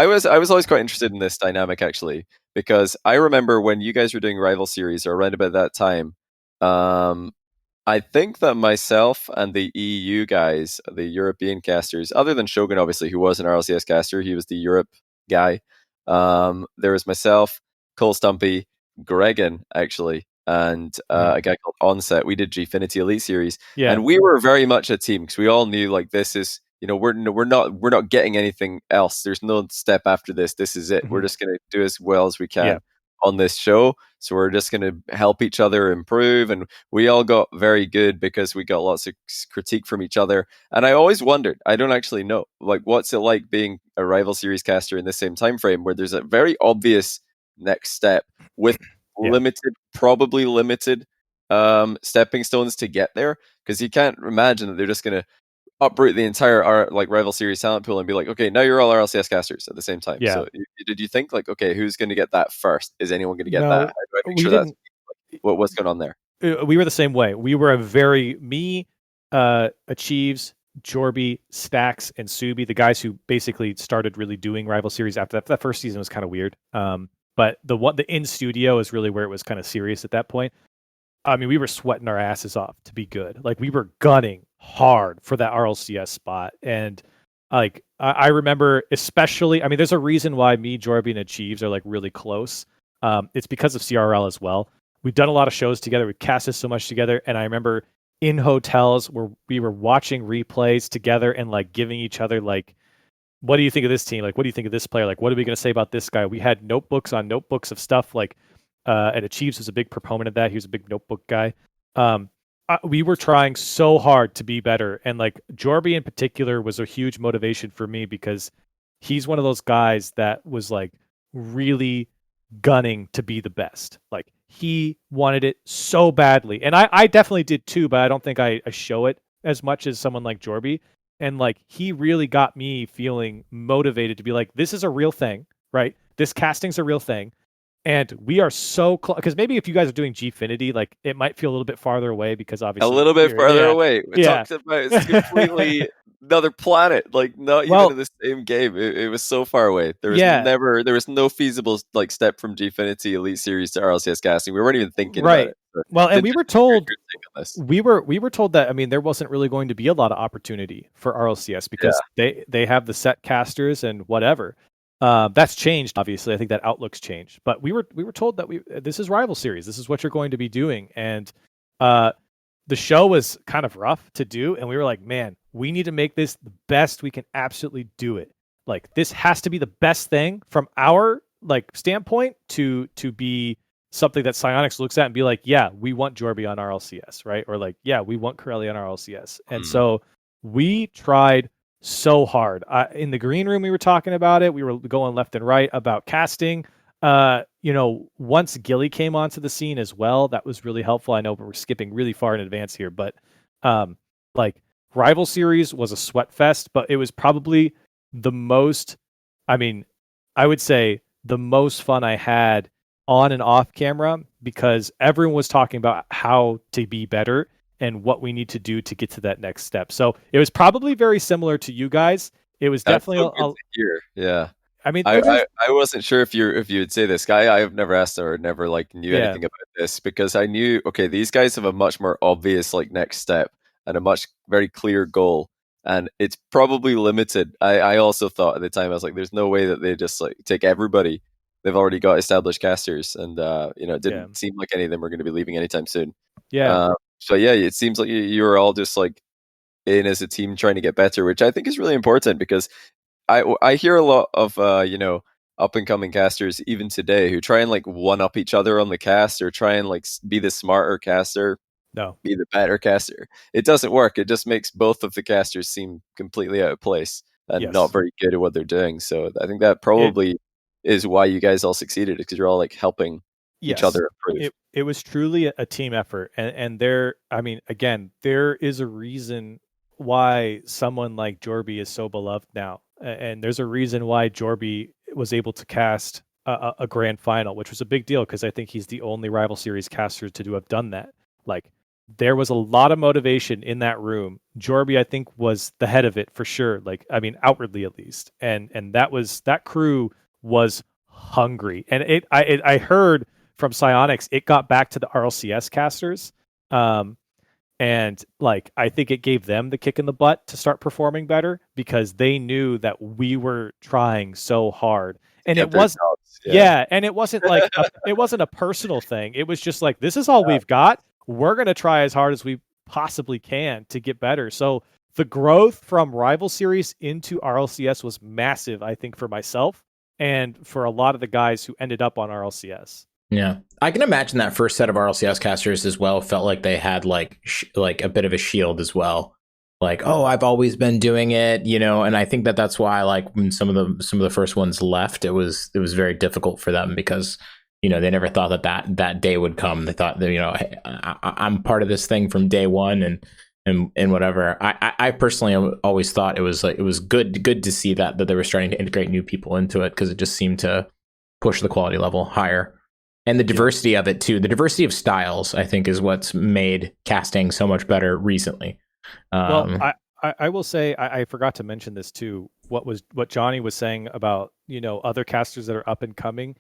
was always quite interested in this dynamic actually, because I remember when you guys were doing Rival Series or around about that time, I think that myself and the EU guys, the European casters, other than Shogun obviously, who was an RLCS caster, he was the Europe guy, there was myself, Cole, Stumpy, Gregan actually, and a guy called Onset. We did Gfinity Elite Series, and we were very much a team because we all knew like this is, we're not getting anything else. There's no step after this. This is it. Mm-hmm. We're just gonna do as well as we can on this show. So we're just gonna help each other improve, and we all got very good because we got lots of critique from each other. And I always wondered, I don't actually know, like what's it like being a Rival Series caster in the same time frame where there's a very obvious next step with probably limited stepping stones to get there, because you can't imagine that they're just going to uproot the entire Rival Series talent pool and be like, okay, now you're all RLCS casters at the same time. So did you think like, okay, who's going to get that first? Is anyone going to get that? How do I make sure that's what's going on there? We were the same way. We were Achieves, Jorby, Stacks, and Subi, the guys who basically started really doing Rival Series after that. That first season was kind of weird. But the in studio is really where it was kind of serious at that point. I mean, we were sweating our asses off to be good. Like we were gunning hard for that RLCS spot. And like I remember especially, I mean, there's a reason why me, Jorby, and Achieves are like really close. It's because of CRL as well. We've done a lot of shows together. We've casted so much together. And I remember in hotels where we were watching replays together and like giving each other like, what do you think of this team? Like, what do you think of this player? Like, what are we going to say about this guy? We had notebooks on notebooks of stuff. Like, and Achieves was a big proponent of that. He was a big notebook guy. We were trying so hard to be better. And like Jorby in particular was a huge motivation for me because he's one of those guys that was like really gunning to be the best. Like he wanted it so badly. And I definitely did too, but I don't think I show it as much as someone like Jorby. And like he really got me feeling motivated to be like, this is a real thing, right? This casting's a real thing. And we are so close, because maybe if you guys are doing Gfinity, like it might feel a little bit farther away because obviously a little bit farther away. We talked about it's completely another planet, like not even in the same game. It was so far away. There was no feasible like step from Gfinity Elite Series to RLCS casting. We weren't even thinking about it. Well, and we were told we were told that, I mean, there wasn't really going to be a lot of opportunity for RLCS because they have the set casters and whatever. That's changed, obviously. I think that outlook's changed. But we were told that this is Rival Series. This is what you're going to be doing. And the show was kind of rough to do, and we were like, man, we need to make this the best we can absolutely do it. Like, this has to be the best thing from our like standpoint to be something that Psyonix looks at and be like, yeah, we want Jorby on RLCS, right? Or like, yeah, we want Corelli on RLCS. And so we tried so hard. In the green room, we were talking about it. We were going left and right about casting. Once Gilly came onto the scene as well, that was really helpful. I know we're skipping really far in advance here, but like Rival Series was a sweat fest, but it was probably the most, I would say the most fun I had on and off camera, because everyone was talking about how to be better and what we need to do to get to that next step. So it was probably very similar to you guys. It was definitely so good to hear. Yeah. I mean, I wasn't sure if you would say this guy. I've never asked or never like knew anything about this, because I knew, okay, these guys have a much more obvious like next step and a much very clear goal, and it's probably limited. I also thought at the time, I was like, there's no way that they just like take everybody. They've already got established casters, and it didn't seem like any of them were going to be leaving anytime soon. Yeah. So yeah, it seems like you were all just like in as a team trying to get better, which I think is really important, because I hear a lot of up and coming casters even today who try and like one up each other on the cast, or try and like be the smarter caster, be the better caster. It doesn't work. It just makes both of the casters seem completely out of place and not very good at what they're doing. So I think that probably is why you guys all succeeded, because you're all like helping each other improve. It was truly a team effort, and there is a reason why someone like Jorby is so beloved now. And there's a reason why Jorby was able to cast a grand final, which was a big deal, because I think he's the only Rival Series caster to have done that. Like, there was a lot of motivation in that room. Jorby, I think, was the head of it for sure. Like, outwardly at least. And that crew was hungry. And I heard from Psyonix, it got back to the RLCS casters. And like, I think it gave them the kick in the butt to start performing better, because they knew that we were trying so hard. And it wasn't, and it wasn't like, it wasn't a personal thing. It was just like, this is all we've got. We're going to try as hard as we possibly can to get better. So the growth from Rival Series into RLCS was massive, I think, for myself and for a lot of the guys who ended up on RLCS. Yeah, I can imagine that first set of RLCS casters as well felt like they had like a bit of a shield as well. Like, oh, I've always been doing it, and I think that's why, like, when some of the first ones left, it was very difficult for them, because they never thought that day would come. They thought that, hey, I'm part of this thing from day one, and whatever. I personally always thought it was good to see that they were starting to integrate new people into it, because it just seemed to push the quality level higher. And the diversity of it too, the diversity of styles, I think, is what's made casting so much better recently. Well, I will say, I forgot to mention this too. What Johnny was saying about other casters that are up and coming.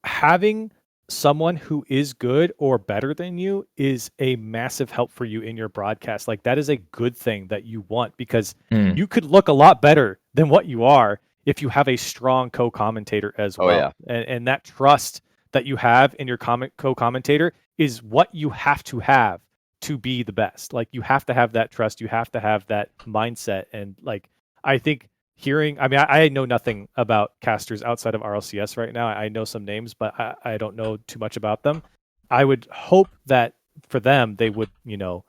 Having someone who is good or better than you is a massive help for you in your broadcast. Like, that is a good thing that you want, because you could look a lot better than what you are if you have a strong co-commentator as well. And that trust that you have in your co-commentator is what you have to be the best. Like, you have to have that trust. You have to have that mindset. And like, I think I know nothing about casters outside of RLCS right now. I know some names, but I don't know too much about them. I would hope that for them, they would, look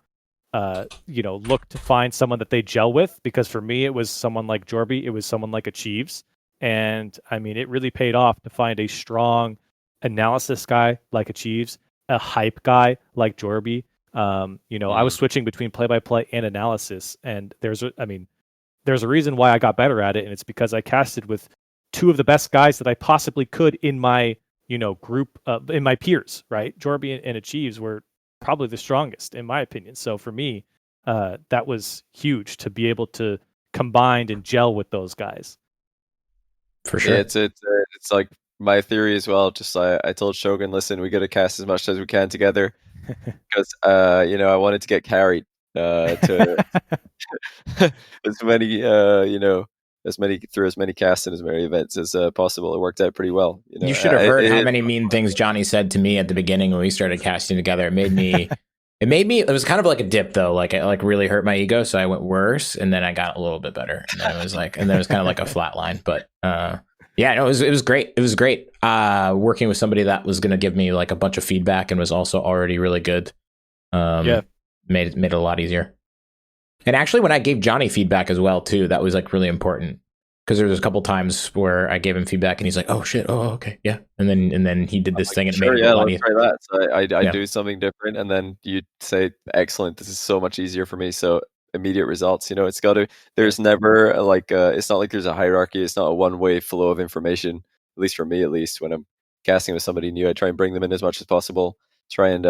to find someone that they gel with, because for me, it was someone like Jorby. It was someone like Achieves. And it really paid off to find a strong analysis guy like Achieves, a hype guy like Jorby. I was switching between play-by-play and analysis, and there's a reason why I got better at it, and it's because I casted with two of the best guys that I possibly could in my group, in my peers. Right, Jorby and Achieves were probably the strongest in my opinion. So for me, that was huge to be able to combine and gel with those guys. For sure, it's like my theory as well. Just I told Shogun, listen, we got to cast as much as we can together, because I wanted to get carried to as many through as many casts and as many events as possible. It worked out pretty well. You should have heard how many mean things Johnny said to me at the beginning when we started casting together. It made me It made me. It was kind of like a dip though. Like it like really hurt my ego, so I went worse, and then I got a little bit better. And then it was like, and then it was kind of like a flat line. But yeah, no, it was great. It was great working with somebody that was going to give me like a bunch of feedback and was also already really good. Made it a lot easier. And actually, when I gave Johnny feedback as well too, that was like really important. Because there was a couple times where I gave him feedback and he's like, "Oh shit, oh okay, yeah," and then he did this thing and it made it a lot easier. Try that. So I do something different, and then you say, "Excellent, this is so much easier for me." So immediate results. You know, it's got to. There's never like it's not like there's a hierarchy. It's not a one-way flow of information. At least for me, at least when I'm casting with somebody new, I try and bring them in as much as possible. Try and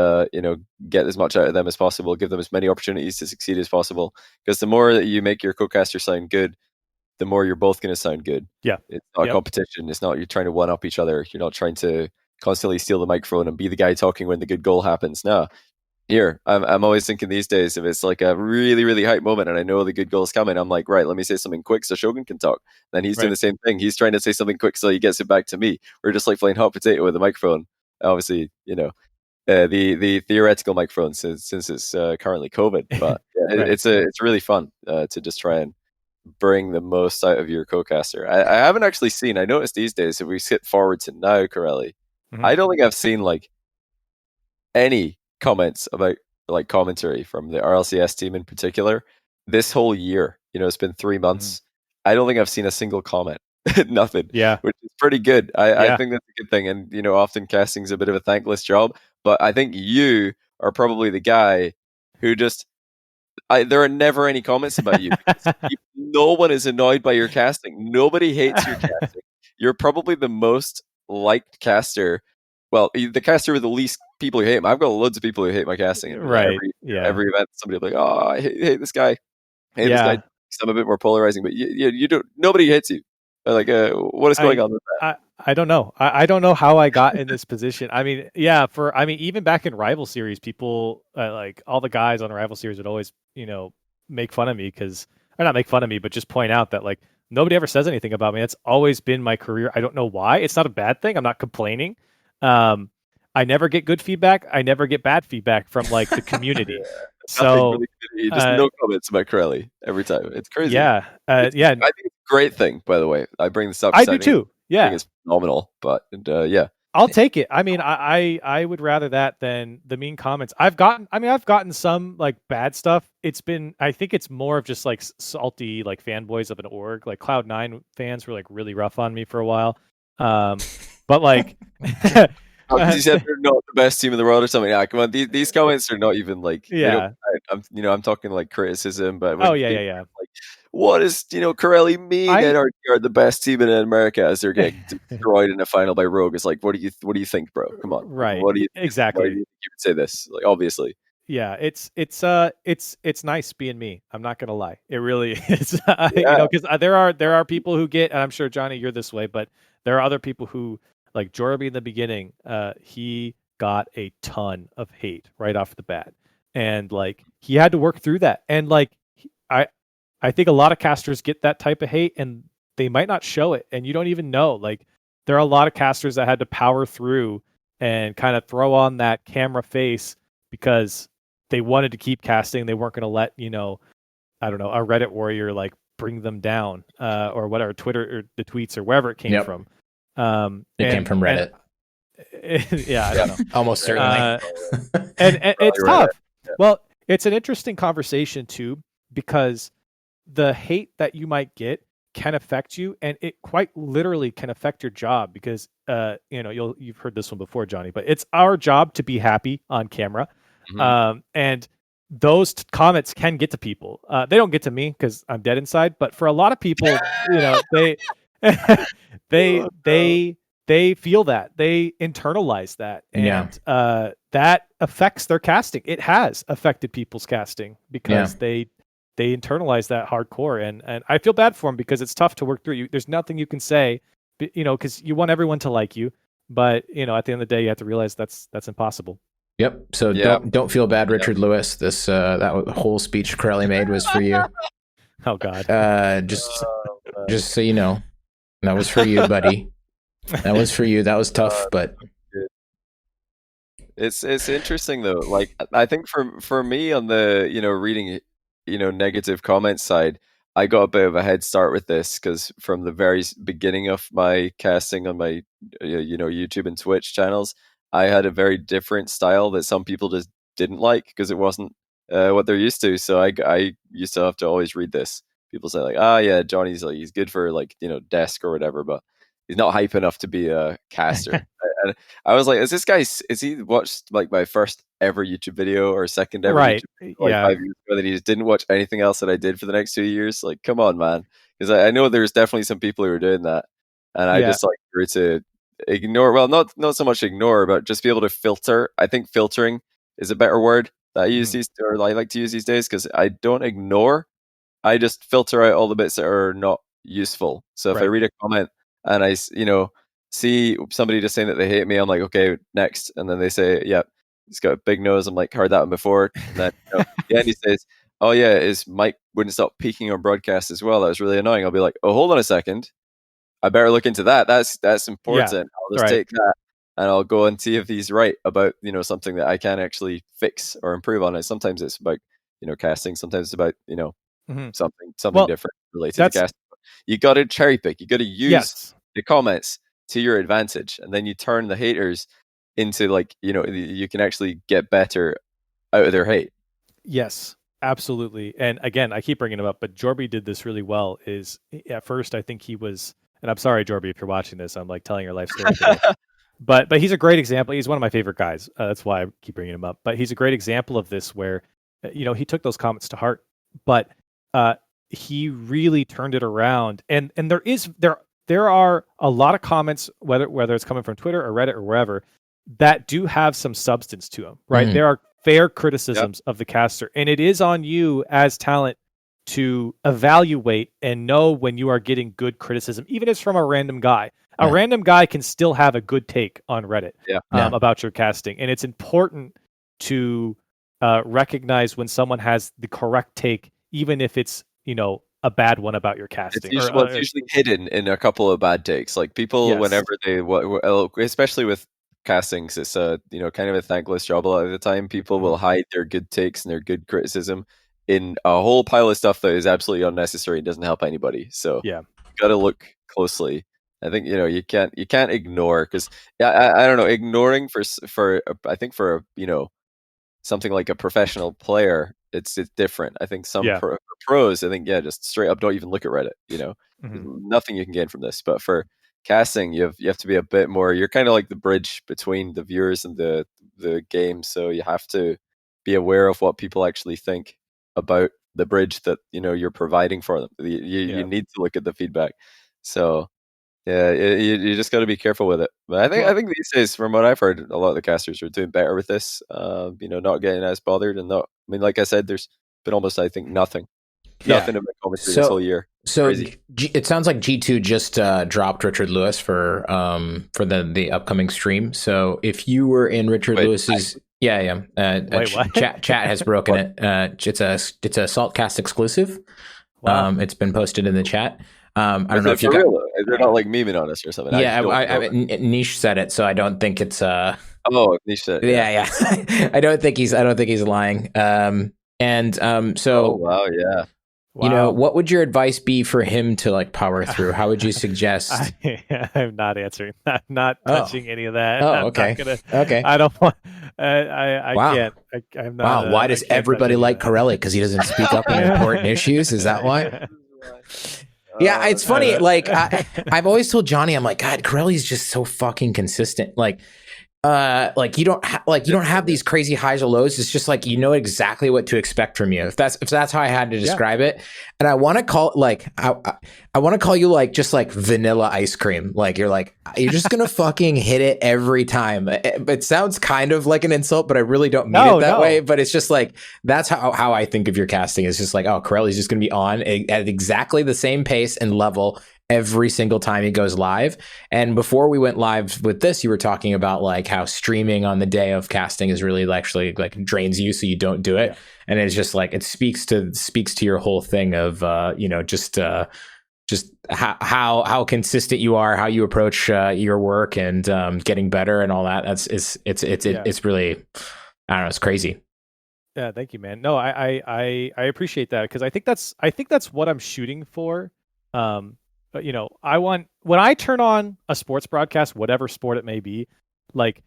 get as much out of them as possible. Give them as many opportunities to succeed as possible. Because the more that you make your co-caster sound good, the more you're both going to sound good. Yeah. It's not a competition. It's not you're trying to one up each other. You're not trying to constantly steal the microphone and be the guy talking when the good goal happens. No. Here, I'm always thinking these days, if it's like a really, really hype moment and I know the good goal's coming, I'm like, right, let me say something quick so Shogun can talk. Then he's doing the same thing. He's trying to say something quick so he gets it back to me. We're just like playing hot potato with the microphone. Obviously, the theoretical microphone since it's currently COVID, but it's really fun to just try and bring the most out of your co-caster. I haven't actually seen, I noticed these days, if we skip forward to now, Corelli, I don't think I've seen like any comments about like commentary from the RLCS team in particular this whole year. It's been 3 months. I don't think I've seen a single comment. Nothing. Yeah. Which is pretty good. I think that's a good thing. And, often casting's a bit of a thankless job, but I think you are probably the guy who just, there are never any comments about you. No one is annoyed by your casting. Nobody hates your casting. You're probably the most liked caster. Well, the caster with the least people who hate him. I've got loads of people who hate my casting. Right. Every event, somebody will be like, "Oh, I hate this guy. I hate this guy." I'm a bit more polarizing, but you don't. Nobody hates you. Like, what is going on with that? I don't know. I don't know how I got in this position. I mean, even back in Rival Series, people like all the guys on Rival Series would always, make fun of me or not make fun of me, but just point out that like nobody ever says anything about me. That's always been my career. I don't know why. It's not a bad thing. I'm not complaining. I never get good feedback. I never get bad feedback from like the community. So really just no comments about Corelli every time. It's crazy. Yeah. I think it's a great thing, by the way. I bring this up. I do too. Yeah. I think it's phenomenal, but I'll take it. I mean, I would rather that than the mean comments. I've gotten some like bad stuff. I think it's more of just like salty like fanboys of an org. Like Cloud9 fans were like really rough on me for a while. But like because you said they're not the best team in the world or something. Yeah, come on, these comments are not even like I'm talking like criticism, but yeah. Like, what does Corelli mean? And are the best team in America as they're getting destroyed in a final by Rogue? It's like, what do you think, bro? Come on, right? What do you exactly? Why do you think you would say this? Like, obviously. Yeah, it's nice being me. I'm not gonna lie, it really is. Because there are people who get, and I'm sure Johnny, you're this way, but there are other people who like Jorby in the beginning. He got a ton of hate right off the bat, and like he had to work through that. And like I think a lot of casters get that type of hate, and they might not show it, and you don't even know. Like there are a lot of casters that had to power through and kind of throw on that camera face because they wanted to keep casting. They weren't going to let, I don't know, a Reddit warrior like bring them down or whatever, Twitter or the tweets or wherever it came from. It came from Reddit. I don't know. Almost certainly. And it's tough. Yeah. Well, it's an interesting conversation too, because the hate that you might get can affect you, and it quite literally can affect your job because, you've heard this one before, Johnny, but it's our job to be happy on camera. And those comments can get to people. They don't get to me because I'm dead inside, but for a lot of people, they they feel that, they internalize that, and that affects their casting. It has affected people's casting because they internalize that hardcore, and I feel bad for them because it's tough to work through. There's nothing you can say, because you want everyone to like you, but at the end of the day, you have to realize that's impossiso. Yep. So don't feel bad, Richard Lewis. This that whole speech Corelli made was for you. Oh God. Just so you know, that was for you, buddy. That was for you. That was tough, but It's interesting though. Like I think for me on the reading negative comments side, I got a bit of a head start with this because from the very beginning of my casting on my YouTube and Twitch channels, I had a very different style that some people just didn't like because it wasn't what they're used to. So I used to have to always read this. People say like, yeah, Johnny's like he's good for like desk or whatever, but he's not hype enough to be a caster. And I was like, is he watched like my first ever YouTube video or second ever right. YouTube video, like 5 years ago, that he just didn't watch anything else that I did for the next 2 years? Like, come on, man. Because I know there's definitely some people who are doing that. And I just like grew to ignore, well, not so much ignore, but just be able to filter. I think filtering is a better word that I use or I like to use these days, because I don't ignore. I just filter out all the bits that are not useful. So if I read a comment and I, see somebody just saying that they hate me, I'm like, okay, next. And then they say, yeah, he's got a big nose. I'm like, heard that one before. And then and he says, oh yeah, his mic wouldn't stop peaking on broadcast as well. That was really annoying. I'll be like, oh, hold on a second. I better look into that. That's important. I'll just take that and I'll go and see if he's right about, something that I can actually fix or improve on it. Sometimes it's about, casting. Sometimes it's about, something different related to casting. You got to cherry pick. You got to use the comments to your advantage, and then you turn the haters into like you can actually get better out of their hate. Yes, absolutely. And again, I keep bringing him up, but Jorby did this really well. Is at first I think he was, and I'm sorry, Jorby, if you're watching this, I'm like telling your life story today. but he's a great example. He's one of my favorite guys. That's why I keep bringing him up. But he's a great example of this, where he took those comments to heart, but he really turned it around. And there are a lot of comments, whether it's coming from Twitter or Reddit or wherever, that do have some substance to them, right? Mm-hmm. There are fair criticisms of the caster, and it is on you as talent to evaluate and know when you are getting good criticism, even if it's from a random guy. A random guy can still have a good take on Reddit about your casting, and it's important to recognize when someone has the correct take, even if it's a bad one about your casting. It's usually hidden in a couple of bad takes. Like people, whenever they, especially with castings, it's kind of a thankless job a lot of the time. People will hide their good takes and their good criticism in a whole pile of stuff that is absolutely unnecessary and doesn't help anybody. So you got to look closely. I think you can't ignore, because I don't know, ignoring for I think for something like a professional player, it's different. I think some pros, I think, just straight up don't even look at Reddit. Nothing you can gain from this. But for casting, you have to be a bit more. You're kind of like the bridge between the viewers and the game. So you have to be aware of what people actually think about the bridge that you're providing for them. You need to look at the feedback. So you just got to be careful with it. But I think these days, from what I've heard, a lot of the casters are doing better with this. Not getting as bothered, and not. I mean, like I said, there's been almost, I think, nothing in the commentary this whole year. So it sounds like G2 just dropped Richard Lewis for the upcoming stream. So if you were in Richard Lewis's chat has broken it. It's a Saltcast exclusive. Wow. It's been posted in the chat. I don't know if you're real. They're not like memeing on us or something. Niche said it, so I don't think it's Niche said it. Yeah. I don't think he's lying. So oh, wow, yeah. What would your advice be for him to like power through? How would you suggest? I'm not answering. I'm not touching any of that. Oh, okay. Okay. I don't want. I can't. I'm not. Wow. Why does everybody like Corelli? Because he doesn't speak up on important issues? Is that why? Yeah, it's funny. Like I've always told Johnny, I'm like, God, Corelli's just so fucking consistent. Like you don't have these crazy highs or lows. It's just like exactly what to expect from you. If that's how I had to describe it. And I want to call I want to call you like just like vanilla ice cream. Like you're just gonna fucking hit it every time. It sounds kind of like an insult, but I really don't mean it that way. But it's just like that's how I think of your casting. It's just like, oh, Corelli's just gonna be on at exactly the same pace and level every single time he goes live. And before we went live with this, you were talking about like how streaming on the day of casting is really actually like drains you, so you don't do it. And it's just like it speaks to your whole thing of just how consistent you are, how you approach your work, and getting better and all that. It's really, I don't know, it's crazy. Yeah, thank you, man. No, I appreciate that, because I think that's what I'm shooting for. But I want, when I turn on a sports broadcast, whatever sport it may be, like,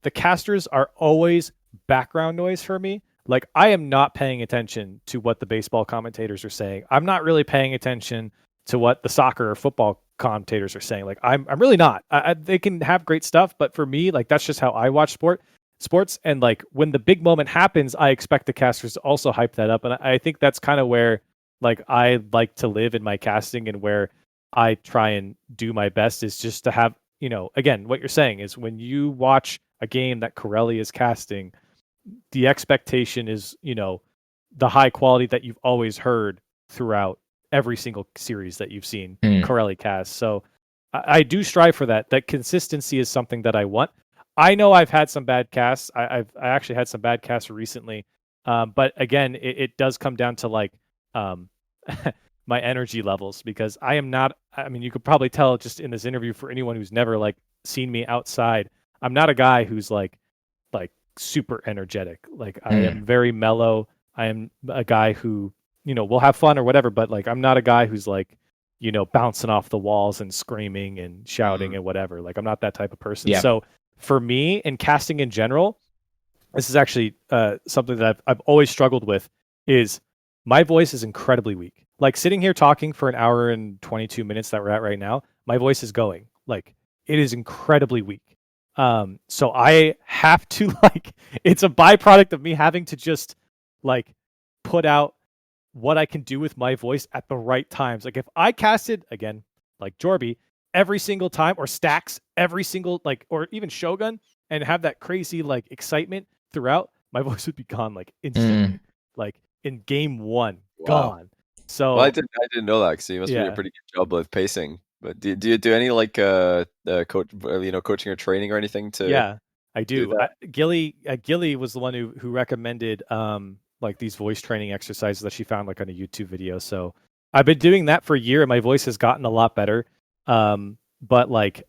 the casters are always background noise for me. Like, I am not paying attention to what the baseball commentators are saying. I'm not really paying attention to what the soccer or football commentators are saying. Like, I'm really not. They can have great stuff, but for me, like, that's just how I watch sports. And like, when the big moment happens, I expect the casters to also hype that up. And I think that's kind of where, like, I like to live in my casting, and where I try and do my best is just to have, again, what you're saying is, when you watch a game that Corelli is casting, the expectation is, the high quality that you've always heard throughout every single series that you've seen Corelli cast. So I do strive for that. That consistency is something that I want. I know I've had some bad casts. I actually had some bad casts recently. But again, it does come down to, like, my energy levels, because I am not, I mean, you could probably tell just in this interview, for anyone who's never, like, seen me outside, I'm not a guy who's like super energetic. Like, I am very mellow. I am a guy who, will have fun or whatever, but like, I'm not a guy who's like, bouncing off the walls and screaming and shouting and whatever. Like, I'm not that type of person. Yeah. So for me, in casting in general, this is actually something that I've always struggled with, is my voice is incredibly weak. Like, sitting here talking for an hour and 22 minutes that we're at right now, my voice is going. Like, it is incredibly weak. So I have to, like, it's a byproduct of me having to just, like, put out what I can do with my voice at the right times. Like, if I casted, again, like Jorby, every single time, or Stacks every single, like, or even Shogun, and have that crazy, like, excitement throughout, my voice would be gone, like, instantly. Like, in game one, gone. So I didn't know that, because you must be doing a pretty good job of pacing. But do you do any, like, coaching or training or anything to? Yeah, I do. Gilly was the one who recommended like, these voice training exercises that she found, like, on a YouTube video. So I've been doing that for a year, and my voice has gotten a lot better. But like,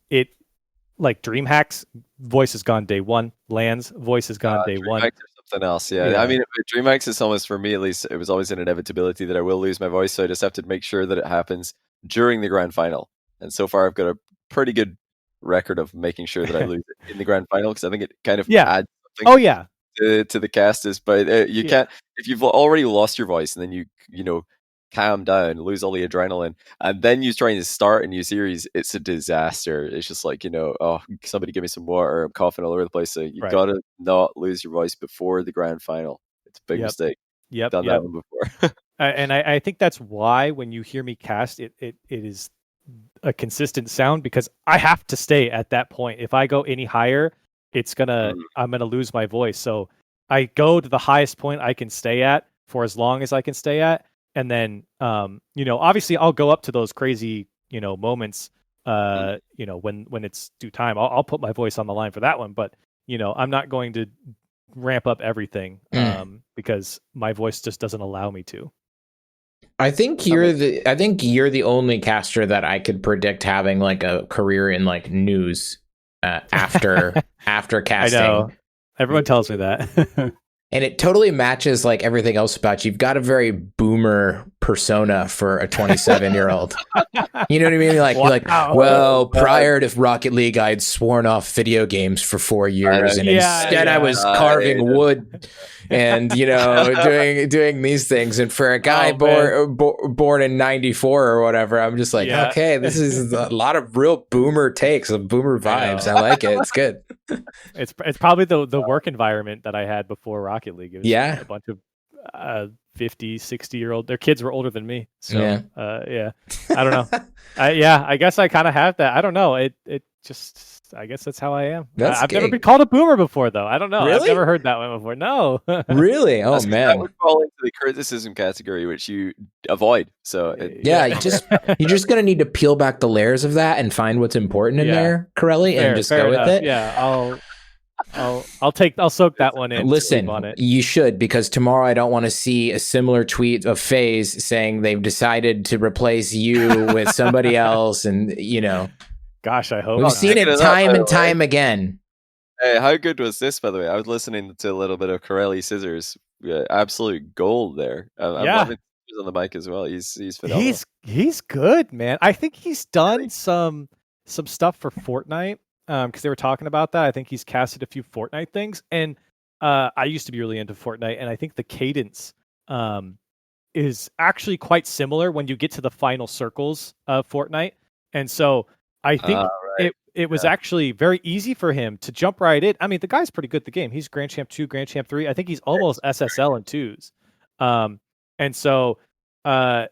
DreamHack's voice is gone day one. Land's voice is gone day one. Something else, yeah. I mean, DreamHacks is almost, for me at least, it was always an inevitability that I will lose my voice, so I just have to make sure that it happens during the grand final. And so far, I've got a pretty good record of making sure that I lose it in the grand final, because I think it kind of adds something to the casters. But you can't, if you've already lost your voice, and then you calm down, lose all the adrenaline, and then you're trying to start a new series, it's a disaster. It's just like, oh, somebody give me some water, I'm coughing all over the place. So you gotta not lose your voice before the grand final. It's a big mistake. Done that one before. And I think that's why, when you hear me cast, it is a consistent sound, because I have to stay at that point. If I go any higher, I'm gonna lose my voice. So I go to the highest point I can stay at for as long as I can stay at. And then, obviously I'll go up to those crazy, moments, when it's due time. I'll put my voice on the line for that one. But, I'm not going to ramp up everything because my voice just doesn't allow me to. I think you're the only caster that I could predict having, like, a career in, like, news after casting. I know. Everyone tells me that. And it totally matches, like, everything else about you. You've got a very boomer persona for a 27-year-old. You know what I mean? Like, you're like, well, prior to Rocket League, I'd sworn off video games for 4 years, and instead I was carving wood and, doing these things. And for a guy born in 94 or whatever, I'm just like, okay, this is a lot of real boomer takes, of boomer vibes. I like it. It's good. It's probably the work environment that I had before Rocket League. It was a bunch of 50, 60-year-old. Their kids were older than me. So I don't know. I guess I kind of have that. I don't know. It just, I guess that's how I am. I've never been called a boomer before, though. I don't know. Really? I've never heard that one before. No. Really? Oh, man. That would fall into the criticism category, which you avoid. So you're just gonna need to peel back the layers of that and find what's important in there, Corelli, and just go with it. Yeah, I'll soak that one in. Listen, on it. You should, because tomorrow I don't want to see a similar tweet of FaZe saying they've decided to replace you with somebody else, and Gosh, I hope we've seen it time and time again. Hey, how good was this, by the way? I was listening to a little bit of Corelli Scissors. Absolute gold there. I'm loving Scissors on the mic as well. He's phenomenal. He's good, man. I think he's done some stuff for Fortnite because they were talking about that. I think he's casted a few Fortnite things, and I used to be really into Fortnite, and I think the cadence is actually quite similar when you get to the final circles of Fortnite, and so I think it was actually very easy for him to jump right in. I mean, the guy's pretty good at the game. He's Grand Champ 2, Grand Champ 3. I think he's almost SSL in 2s. And so I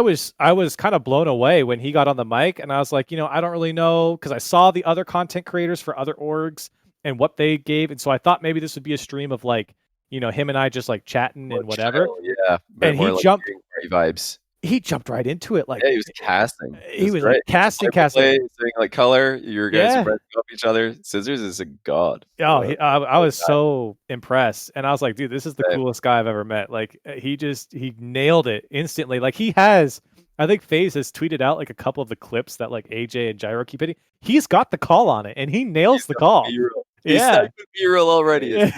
was kind of blown away when he got on the mic, and I was like, I don't really know, because I saw the other content creators for other orgs and what they gave, and so I thought maybe this would be a stream of like, him and I just like chatting and whatever. Yeah, and he jumped vibes. He jumped right into it. Like, he was casting. He was like casting. Doing like color. Your guys are breaking up each other. Scissors is a god. Oh, I was so impressed, and I was like, dude, this is the coolest guy I've ever met. Like, he nailed it instantly. Like, I think FaZe has tweeted out like a couple of the clips that like AJ and Gyro keep hitting. He's got the call on it, and he nails the call. He's B-roll already.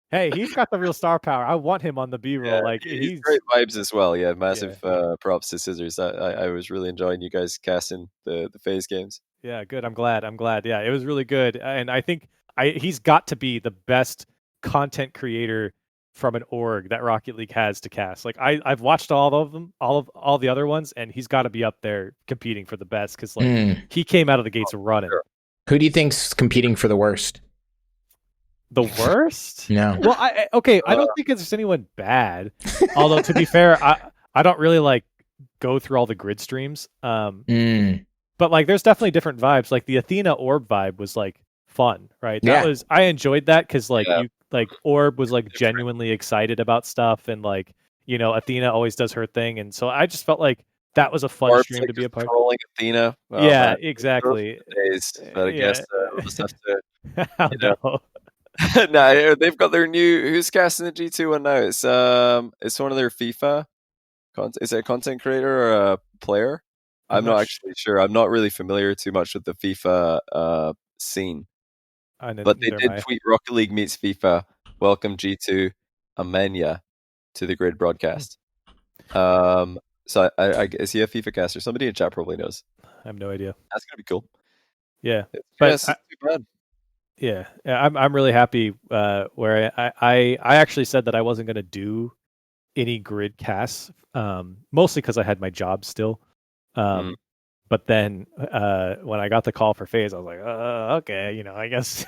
Hey, he's got the real star power. I want him on the B-roll. Yeah, like he's great vibes as well. Yeah, massive props to Scissors. I was really enjoying you guys casting the FaZe games. Yeah, good. I'm glad. Yeah, it was really good, and I think he's got to be the best content creator from an org that Rocket League has to cast. Like I've watched all of them, all the other ones, and he's got to be up there competing for the best because he came out of the gates running. Sure. Who do you think's competing for the worst? The worst? No. Well, I don't think there's anyone bad. Although, to be fair, I don't really like go through all the grid streams. But like, there's definitely different vibes. Like the Athena Orb vibe was like fun, right? I enjoyed that because like Orb was like genuinely excited about stuff, and like Athena always does her thing, and so I just felt like that was a fun Orb's stream like to be a part of. Trolling Athena. Exactly. But I guess we'll just have to. No, they've got their new. Who's casting the G2 one now? It's one of their FIFA. Is it a content creator or a player? I'm not actually sure. I'm not really familiar too much with the FIFA scene. But they did tweet Rocket League meets FIFA. Welcome G2 Amenya to the grid broadcast. So I is he a FIFA caster? Somebody in chat probably knows. I have no idea. That's gonna be cool. Yeah, but it's too bad. Yeah, I'm really happy. Where I actually said that I wasn't going to do any grid casts, mostly because I had my job still. But then when I got the call for FaZe, I was like, okay, I guess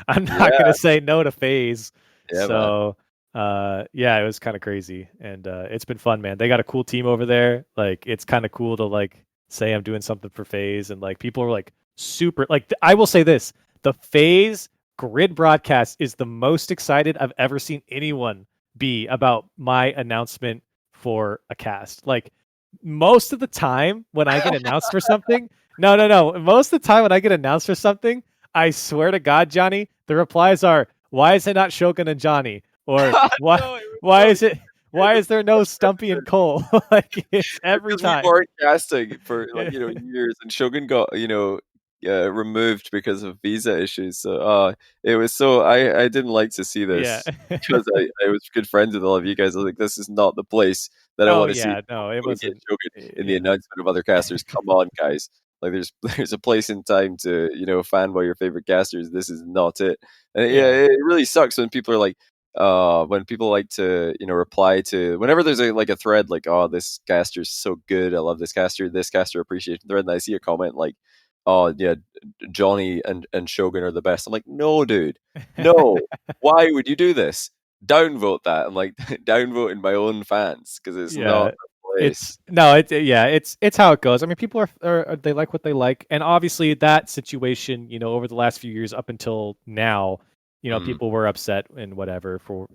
I'm not going to say no to FaZe. Yeah, so it was kind of crazy, and it's been fun, man. They got a cool team over there. Like, it's kind of cool to like say I'm doing something for FaZe, and like people are like super. Like, I will say this. The FaZe grid broadcast is the most excited I've ever seen anyone be about my announcement for a cast. Like, most of the time when I get announced for something, no. Most of the time when I get announced for something, I swear to God, Johnny, the replies are, "Why is it not Shogun and Johnny?" Or why is there no Stumpy and Cole? Like, it's every time. We weren't casting for years, and Shogun got removed because of visa issues. So it was so I didn't like to see this because I was good friends with all of you guys. I was like, this is not the place that I want to see. No, it wasn't in the announcement of other casters. Come on, guys. Like, there's a place and time to fanboy your favorite casters. This is not it. And it really sucks when people are like when people like to reply to whenever there's a thread like, oh, this caster's so good, I love this caster appreciation thread, and I see a comment like, oh yeah, Johnny and Shogun are the best. I'm like, no, dude, no. Why would you do this? Downvote that. I'm like, downvoting my own fans because it's not the place. It's how it goes. I mean, people are they like what they like, and obviously that situation, over the last few years up until now, people were upset and whatever for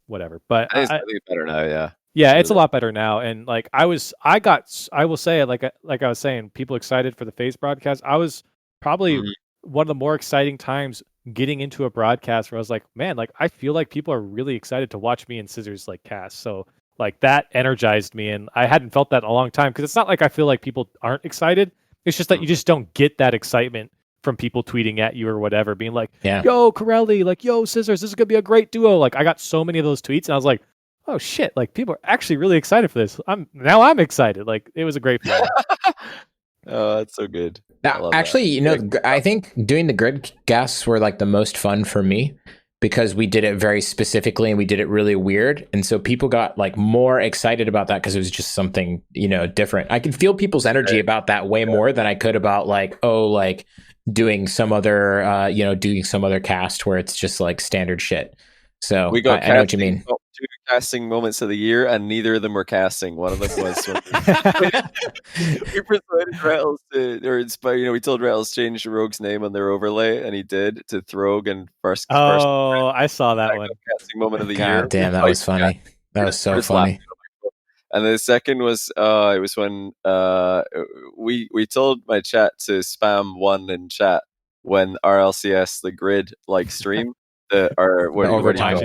whatever. But it's better now, yeah. Yeah, it's a lot better now, and like I will say, like I was saying, people excited for the FaZe broadcast. I was probably one of the more exciting times getting into a broadcast where I was like, man, like I feel like people are really excited to watch me and Scissors like cast. So like that energized me, and I hadn't felt that in a long time, because it's not like I feel like people aren't excited. It's just that you just don't get that excitement from people tweeting at you or whatever, being like, yo, Corelli, like, yo, Scissors, this is going to be a great duo. Like, I got so many of those tweets, and I was like, oh, shit, like, people are actually really excited for this. I'm excited. Like, it was a great feeling. Oh, that's so good. Now, actually, you know, I think doing the grid casts were like the most fun for me, because we did it very specifically and we did it really weird. And so people got like more excited about that because it was just something, you know, different. I could feel people's energy about that way more than I could about like, oh, like doing some other, doing some other cast where it's just like standard shit. So we got I know what you mean. 2 casting moments of the year, and neither of them were casting. One of them was we persuaded Rattles we told Rattles to change Rogue's name on their overlay, and he did, to Throg and first. Oh, I saw that one. Casting moment of the year. God damn, that was funny. That was so funny. And the second was it was when we told my chat to spam one in chat when RLCS the grid like stream. Overtime,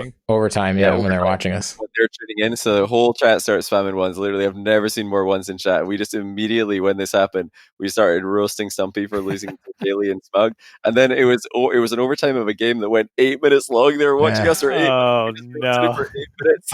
when they're watching us. When they're tuning in, so the whole chat starts spamming ones. Literally, I've never seen more ones in chat. We just immediately, when this happened, we started roasting Stumpy for losing to Kaylee and Smug. And then it was an overtime of a game that went 8 minutes long. They were watching us for 8 no. for 8 minutes.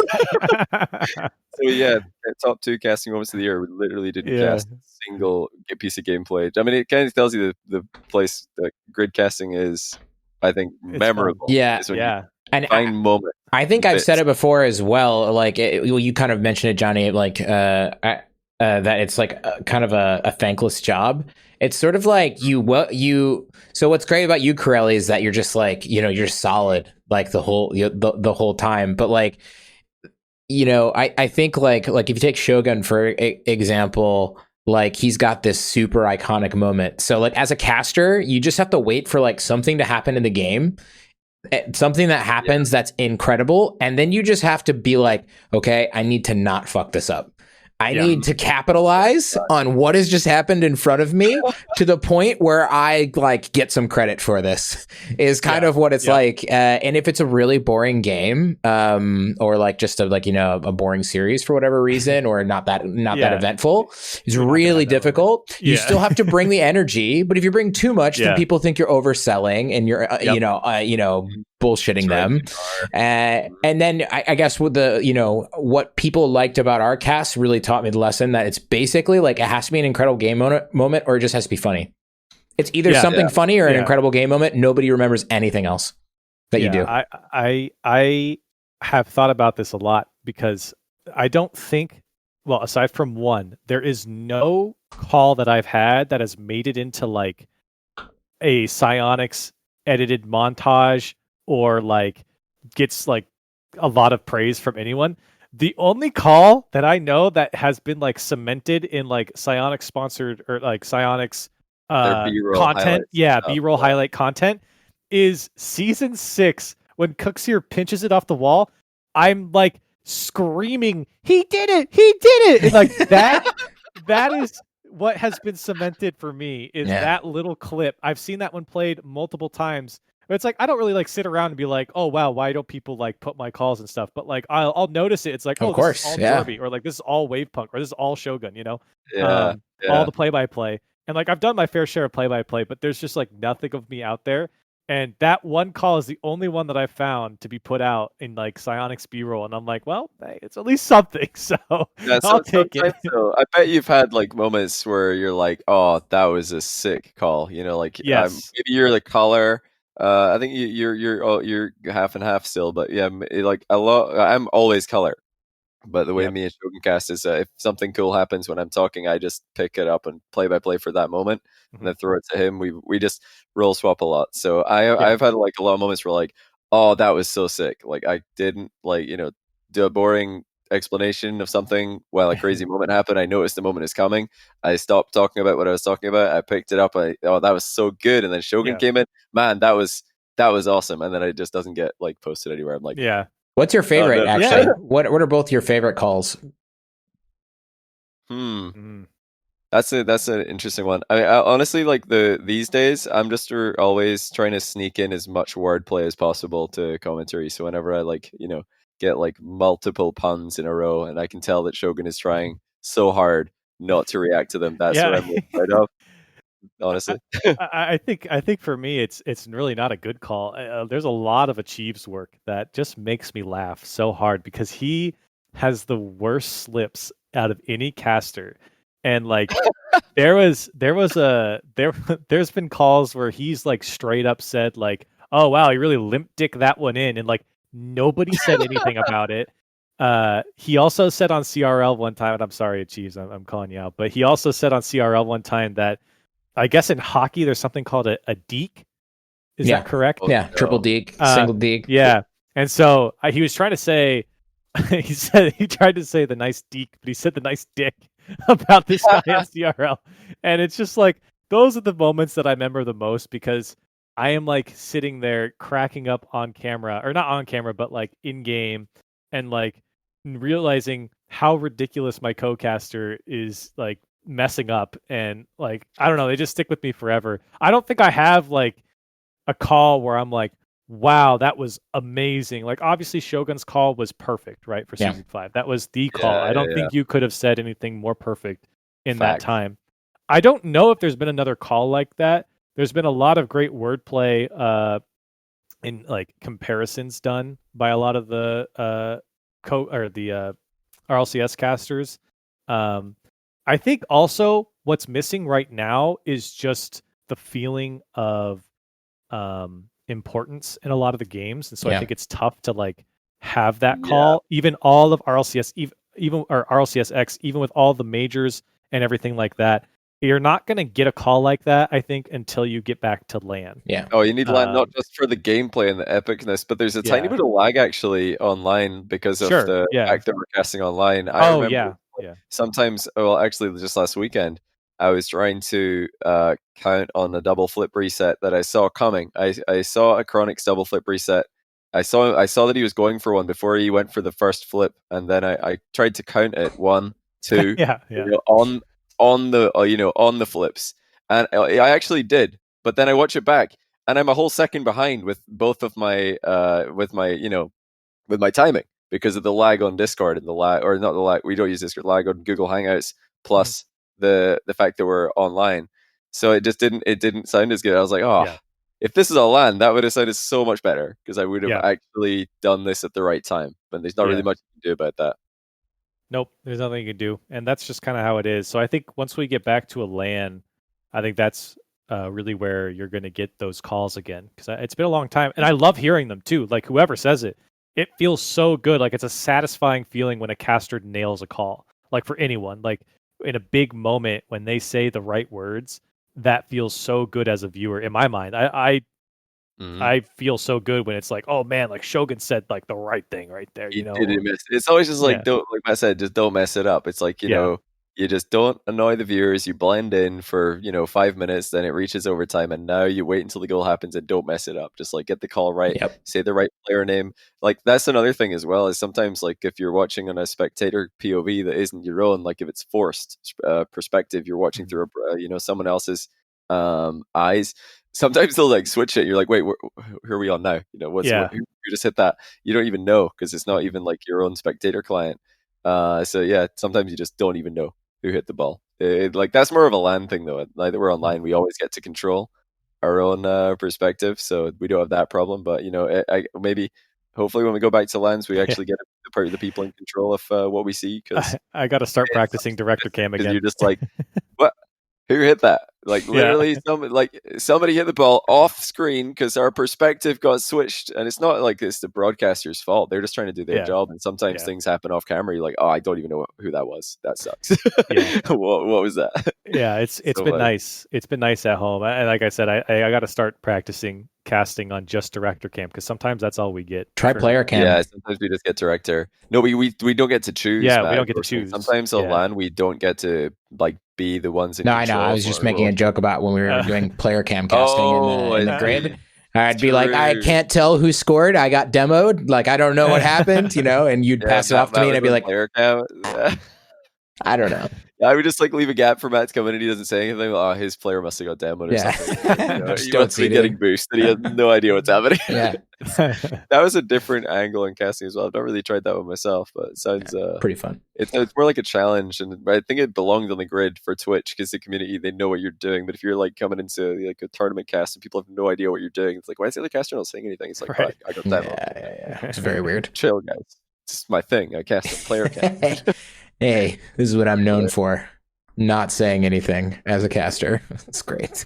So yeah, top 2 casting moments of the year. We literally didn't cast a single piece of gameplay. I mean, it kind of tells you the place that grid casting is, I think, it's memorable. Fun. Yeah. And moment. I think I've said it before as well. Like you kind of mentioned it, Johnny. Like that it's like kind of a thankless job. It's sort of like So what's great about you, Corelli, is that you're just like, you know, you're solid like the whole time. But like, you know, I think like if you take Shogun for example. Like he's got this super iconic moment. So like as a caster, you just have to wait for like something to happen in the game, something that happens that's incredible, and then you just have to be like, okay, I need to not fuck this up. I need to capitalize on what has just happened in front of me to the point where I like get some credit for this is kind of what it's like. And if it's a really boring game, or like just a boring series for whatever reason, or not that eventful, it's really difficult. You still have to bring the energy, but if you bring too much, then people think you're overselling and you're, bullshitting them. And then I guess with what people liked about our cast really taught me the lesson that it's basically like it has to be an incredible game moment, or it just has to be funny. It's either something funny or an incredible game moment. Nobody remembers anything else that you do. I have thought about this a lot, because I don't think, well, aside from one, there is no call that I've had that has made it into like a Psyonix edited montage or like gets like a lot of praise from anyone. The only call that I know that has been like cemented in like Psyonix sponsored or like Psyonix content, B-roll highlight content, is season 6 when Cooksier pinches it off the wall. I'm like screaming, he did it! And like that is what has been cemented for me, is that little clip. I've seen that one played multiple times. But it's like I don't really like sit around and be like, oh wow, why don't people like put my calls and stuff? But like I'll notice it. It's like, of course, this is all Jorby, or like this is all Wavepunk, or this is all Shogun, all the play-by-play. And like I've done my fair share of play-by-play, but there's just like nothing of me out there. And that one call is the only one that I found to be put out in like Psyonix B-roll, and I'm like, well, hey, it's at least something. So I'll take it. I bet you've had like moments where you're like, oh, that was a sick call. Like maybe you're the caller. I think you're half and half still, but like a lot. I'm always color, but the way me and Shogun cast is if something cool happens when I'm talking, I just pick it up and play by play for that moment, and then throw it to him. We just role swap a lot. So I've had like a lot of moments where like, oh, that was so sick. Like I didn't like do a boring explanation of something while a crazy moment happened. I noticed the moment is coming. I stopped talking about what I was talking about. I picked it up. That was so good. And then Shogun came in. Man, that was awesome. And then it just doesn't get like posted anywhere. I'm like, what's your favorite? Actually, what are both your favorite calls? That's an interesting one. I honestly, like these days, I'm just always trying to sneak in as much wordplay as possible to commentary. So whenever I get like multiple puns in a row, and I can tell that Shogun is trying so hard not to react to them, that's what I'm afraid of. Honestly, I think for me, it's really not a good call. There's a lot of Achieve's work that just makes me laugh so hard because he has the worst slips out of any caster. And like there's been calls where he's like straight up said like, oh wow, he really limp dick that one in, and like nobody said anything about it. He also said on CRL one time, and I'm sorry, Achieves, I'm calling you out, but he also said on CRL one time that I guess in hockey there's something called a deke. Is that correct? Yeah, triple deke, single deke. Yeah, and so he was trying to say, he tried to say the nice deke, but he said the nice dick about this guy on CRL. And it's just like, those are the moments that I remember the most because I am like sitting there cracking up on camera, or not on camera, but like in game, and like realizing how ridiculous my co-caster is like messing up. And like, I don't know, they just stick with me forever. I don't think I have like a call where I'm like, wow, that was amazing. Like obviously Shogun's call was perfect, right? For season 5. That was the call. I don't think you could have said anything more perfect in that time. I don't know if there's been another call like that. There's been a lot of great wordplay in like comparisons done by a lot of the RLCS casters. I think also what's missing right now is just the feeling of importance in a lot of the games, and so I think it's tough to like have that call. Even all of RLCS, even or RLCSX, even with all the majors and everything like that, you're not going to get a call like that, I think, until you get back to LAN. Yeah. Oh, you need LAN not just for the gameplay and the epicness, but there's a tiny bit of lag actually online because of the fact that we're casting online. I remember sometimes, well, actually, just last weekend, I was trying to count on a double flip reset that I saw coming. I saw a Chronix double flip reset. I saw that he was going for one before he went for the first flip, and then I tried to count it 1, 2, on the flips, and I actually did. But then I watch it back, and I'm a whole second behind with both of my with my timing because of the lag on Discord and the lag, or not the lag. We don't use Discord, lag on Google Hangouts plus. The fact that we're online, so it didn't sound as good. I was like, if this is a LAN, that would have sounded so much better because I would have actually done this at the right time. But there's not really much you can do about that. Nope, there's nothing you can do, and that's just kind of how it is. So I think once we get back to a LAN, I think that's really where you're going to get those calls again, because it's been a long time, and I love hearing them too. Like whoever says it, it feels so good. Like it's a satisfying feeling when a caster nails a call. Like for anyone, like. In a big moment when they say the right words, that feels so good as a viewer in my mind. I feel so good when it's like, oh man, like Shogun said like the right thing right there. You know, didn't miss it. It's always just like don't, like I said, just don't mess it up. It's like you know, you just don't annoy the viewers. You blend in for 5 minutes, then it reaches overtime, and now you wait until the goal happens and don't mess it up. Just like get the call right, say the right player name. Like that's another thing as well. Is sometimes like if you're watching on a spectator POV that isn't your own, like if it's forced perspective, you're watching through someone else's eyes. Sometimes they'll like switch it. You're like, wait, who are we on now? Who just hit that? You don't even know because it's not even like your own spectator client. So yeah, sometimes you just don't even know who hit the ball. Like that's more of a LAN thing though. Now that we're online, we always get to control our own perspective, so we don't have that problem. But maybe hopefully when we go back to LANs, we actually get the people in control of what we see. Because I got to start practicing director cam again. You're just like, what? Who hit that? Like literally, somebody hit the ball off screen because our perspective got switched, and it's not like it's the broadcaster's fault. They're just trying to do their job, and sometimes things happen off camera. You're like, oh, I don't even know who that was. That sucks. What was that? Yeah, it's been nice. It's been nice at home, and like I said, I got to start practicing casting on just director cam because sometimes that's all we get. Try player cam. Yeah, sometimes we just get director. No, we don't get to choose. Yeah, we don't get to choose. Sometimes on LAN we don't get to like be the ones in control. I know. I was just making a joke about when we were doing player cam casting in the grid. I'd be like, I can't tell who scored. I got demoed. Like, I don't know what happened, and you'd pass it off to me, and I'd be like, player cam. I don't know. I would just like leave a gap for Matt to come in and he doesn't say anything. Oh, his player must have got demoed or something. Just He don't must see be getting boosted. He has no idea what's happening. Yeah. That was a different angle in casting as well. I've not really tried that one myself, but it sounds pretty fun. It's more like a challenge, and I think it belongs on the grid for Twitch because the community, they know what you're doing. But if you're like coming into like a tournament cast and people have no idea what you're doing, it's like, why is the other caster not saying anything? It's like, right. I got that. Yeah. It's very weird. Chill, guys. It's my thing. I cast a player cast. Hey, this is what I'm known for. Not saying anything as a caster. That's great.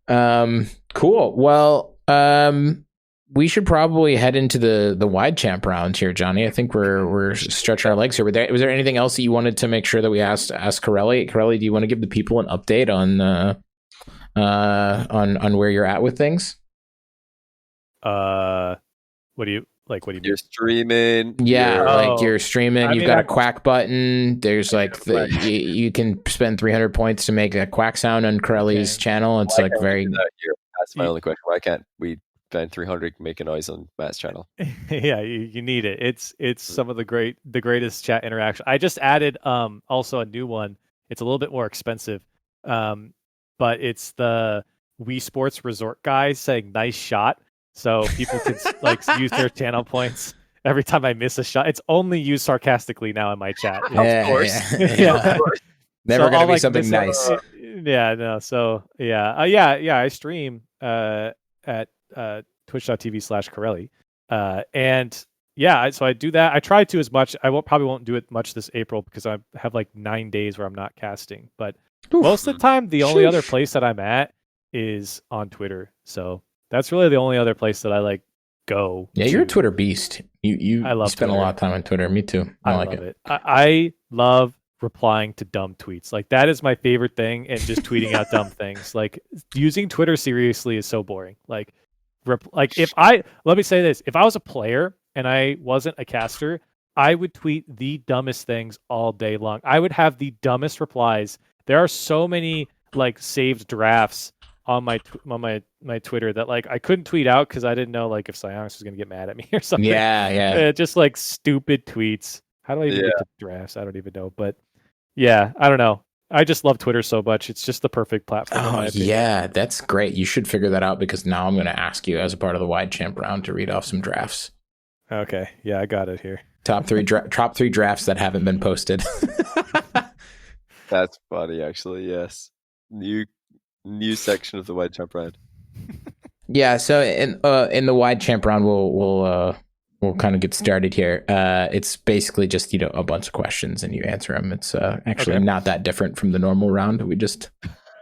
Cool. Well, we should probably head into the Widechamp round here, Johnny. I think we're stretching our legs here. Was there anything else that you wanted to make sure that we asked Corelli? Corelli, do you want to give the people an update on where you're at with things? What do you mean? You're streaming. Yeah, you're streaming. You've got a quack button. There's you can spend 300 points to make a quack sound on Corelli's channel. It's like very. That's my only question. Why can't we spend 300 make a noise on Matt's channel? Yeah, you need it. It's some of the greatest chat interaction. I just added also a new one. It's a little bit more expensive, but it's the Wii Sports Resort guys saying "nice shot." So people can use their channel points every time I miss a shot. It's only used sarcastically now in my chat. Of course. Yeah. Of course. Never gonna be something nice. Yeah, no. So I stream at twitch.tv/Corelli. And yeah, so I do that. I try to as much. I probably won't do it much this April because I have 9 days where I'm not casting. But most of the time, the only other place that I'm at is on Twitter. So that's really the only other place that I go. Yeah, you're a Twitter beast. You spend Twitter. a lot of time on Twitter. Me too. I like it. I love replying to dumb tweets. That is my favorite thing, and just tweeting out dumb things. Using Twitter seriously is so boring. Let me say this: if I was a player and I wasn't a caster, I would tweet the dumbest things all day long. I would have the dumbest replies. There are so many saved drafts on my Twitter that I couldn't tweet out because I didn't know if Psyonix was gonna get mad at me or something. Yeah. Just stupid tweets. How do I even get to drafts? I don't even know. But yeah, I don't know. I just love Twitter so much. It's just the perfect platform. Oh yeah, that's great. You should figure that out because now I'm going to ask you as a part of the Widechamp round to read off some drafts. Okay. Yeah, I got it here. Top three drafts that haven't been posted. That's funny, actually. Yes. New section of the Widechamp round. Yeah, so in the Widechamp round, we'll kind of get started here. It's basically just a bunch of questions and you answer them. It's actually not that different from the normal round. We just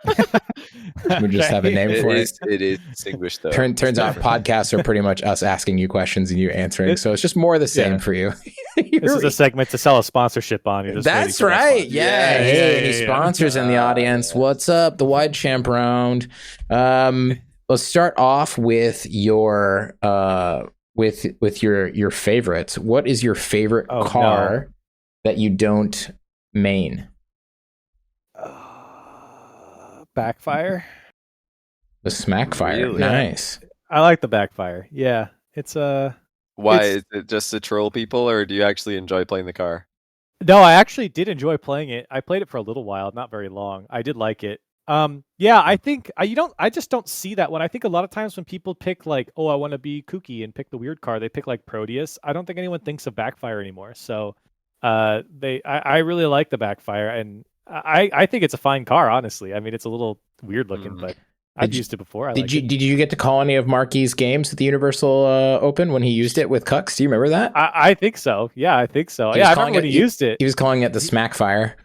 have a name for it. It is distinguished though. Turns out podcasts are pretty much us asking you questions and you answering. So it's just more of the same for you. This is a segment to sell a sponsorship on. That's right. Yeah. Hey, any sponsors in the audience? What's up? The Widechamp round. Let's start off with your with your favorites. What is your favorite car that you don't main? Backfire. The Smackfire. Really? Nice. I like the Backfire. Yeah. It's Why? Is it just to troll people, or do you actually enjoy playing the car? No, I actually did enjoy playing it. I played it for a little while, not very long. I did like it. Yeah, I think I just don't see that one. I think a lot of times when people pick I want to be kooky and pick the weird car, they pick Proteus. I don't think anyone thinks of Backfire anymore. So, I really like the Backfire, and I think it's a fine car, honestly. I mean, it's a little weird looking, but I've used it before. Did you get to call any of Marky's games at the Universal Open when he used it with Cucks? Do you remember that? I think so. Yeah, I think so. Yeah, I remember when he used it. He was calling it the Smackfire.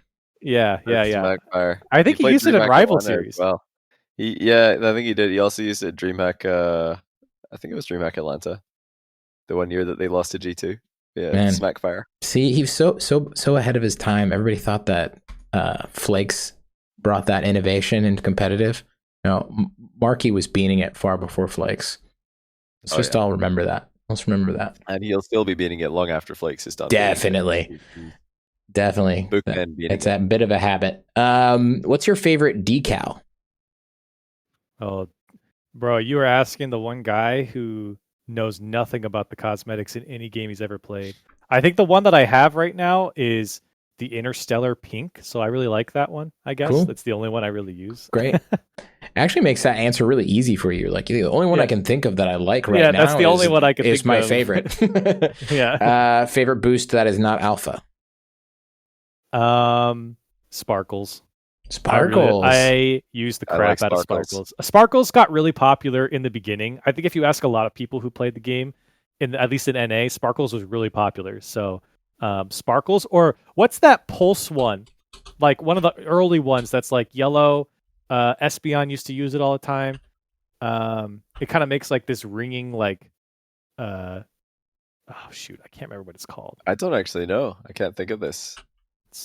Yeah. Smackfire. I think he used it in Rival Series. Well, I think he did. He also used it at DreamHack. I think it was DreamHack Atlanta, the one year that they lost to G2. Yeah, man. Smackfire. See, he was so ahead of his time. Everybody thought that Flakes brought that innovation into competitive. No, Marky was beating it far before Flakes. I'll remember that. Let's remember that. And he'll still be beating it long after Flakes is done. Definitely. It's that bit of a habit. What's your favorite decal? Oh, bro, you were asking the one guy who knows nothing about the cosmetics in any game he's ever played. I think the one that I have right now is the Interstellar Pink, so I really like that one. I guess that's the only one I really use. Great. Actually makes that answer really easy for you. Like the only one I can think of that I like right now. That's the only one I can think of. Is my favorite. Favorite boost that is not alpha. Sparkles. Sparkles. I use the crap out of Sparkles. Sparkles got really popular in the beginning. I think if you ask a lot of people who played the game, at least in NA, Sparkles was really popular. So Sparkles, or what's that Pulse one? Like one of the early ones that's like yellow. Espeon used to use it all the time. It kind of makes like this ringing like oh shoot, I can't remember what it's called. I don't actually know. I can't think of this.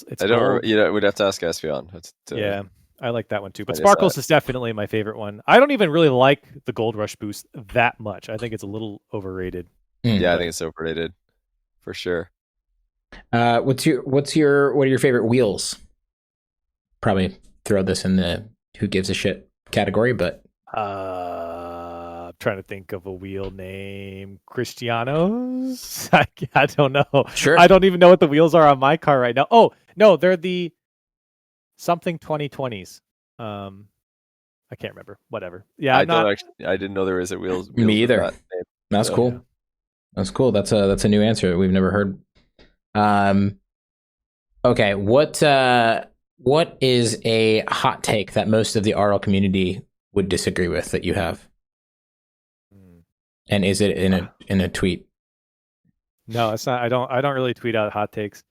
It's I don't. We'd have to ask Espeon. Yeah, I like that one too. But Sparkles is definitely my favorite one. I don't even really like the Gold Rush boost that much. I think it's a little overrated. Yeah, I think it's overrated for sure. What are your favorite wheels? Probably throw this in the who gives a shit category, but I'm trying to think of a wheel name. Cristiano's? I don't know. Sure. I don't even know what the wheels are on my car right now. Oh, no, they're the something 2020s. I can't remember. Whatever. Yeah, I didn't know there was a wheels. Me either. That's cool. Yeah. That's cool. That's a new answer that we've never heard. Okay, what is a hot take that most of the RL community would disagree with that you have? And is it in a tweet? No, it's not. I don't really tweet out hot takes.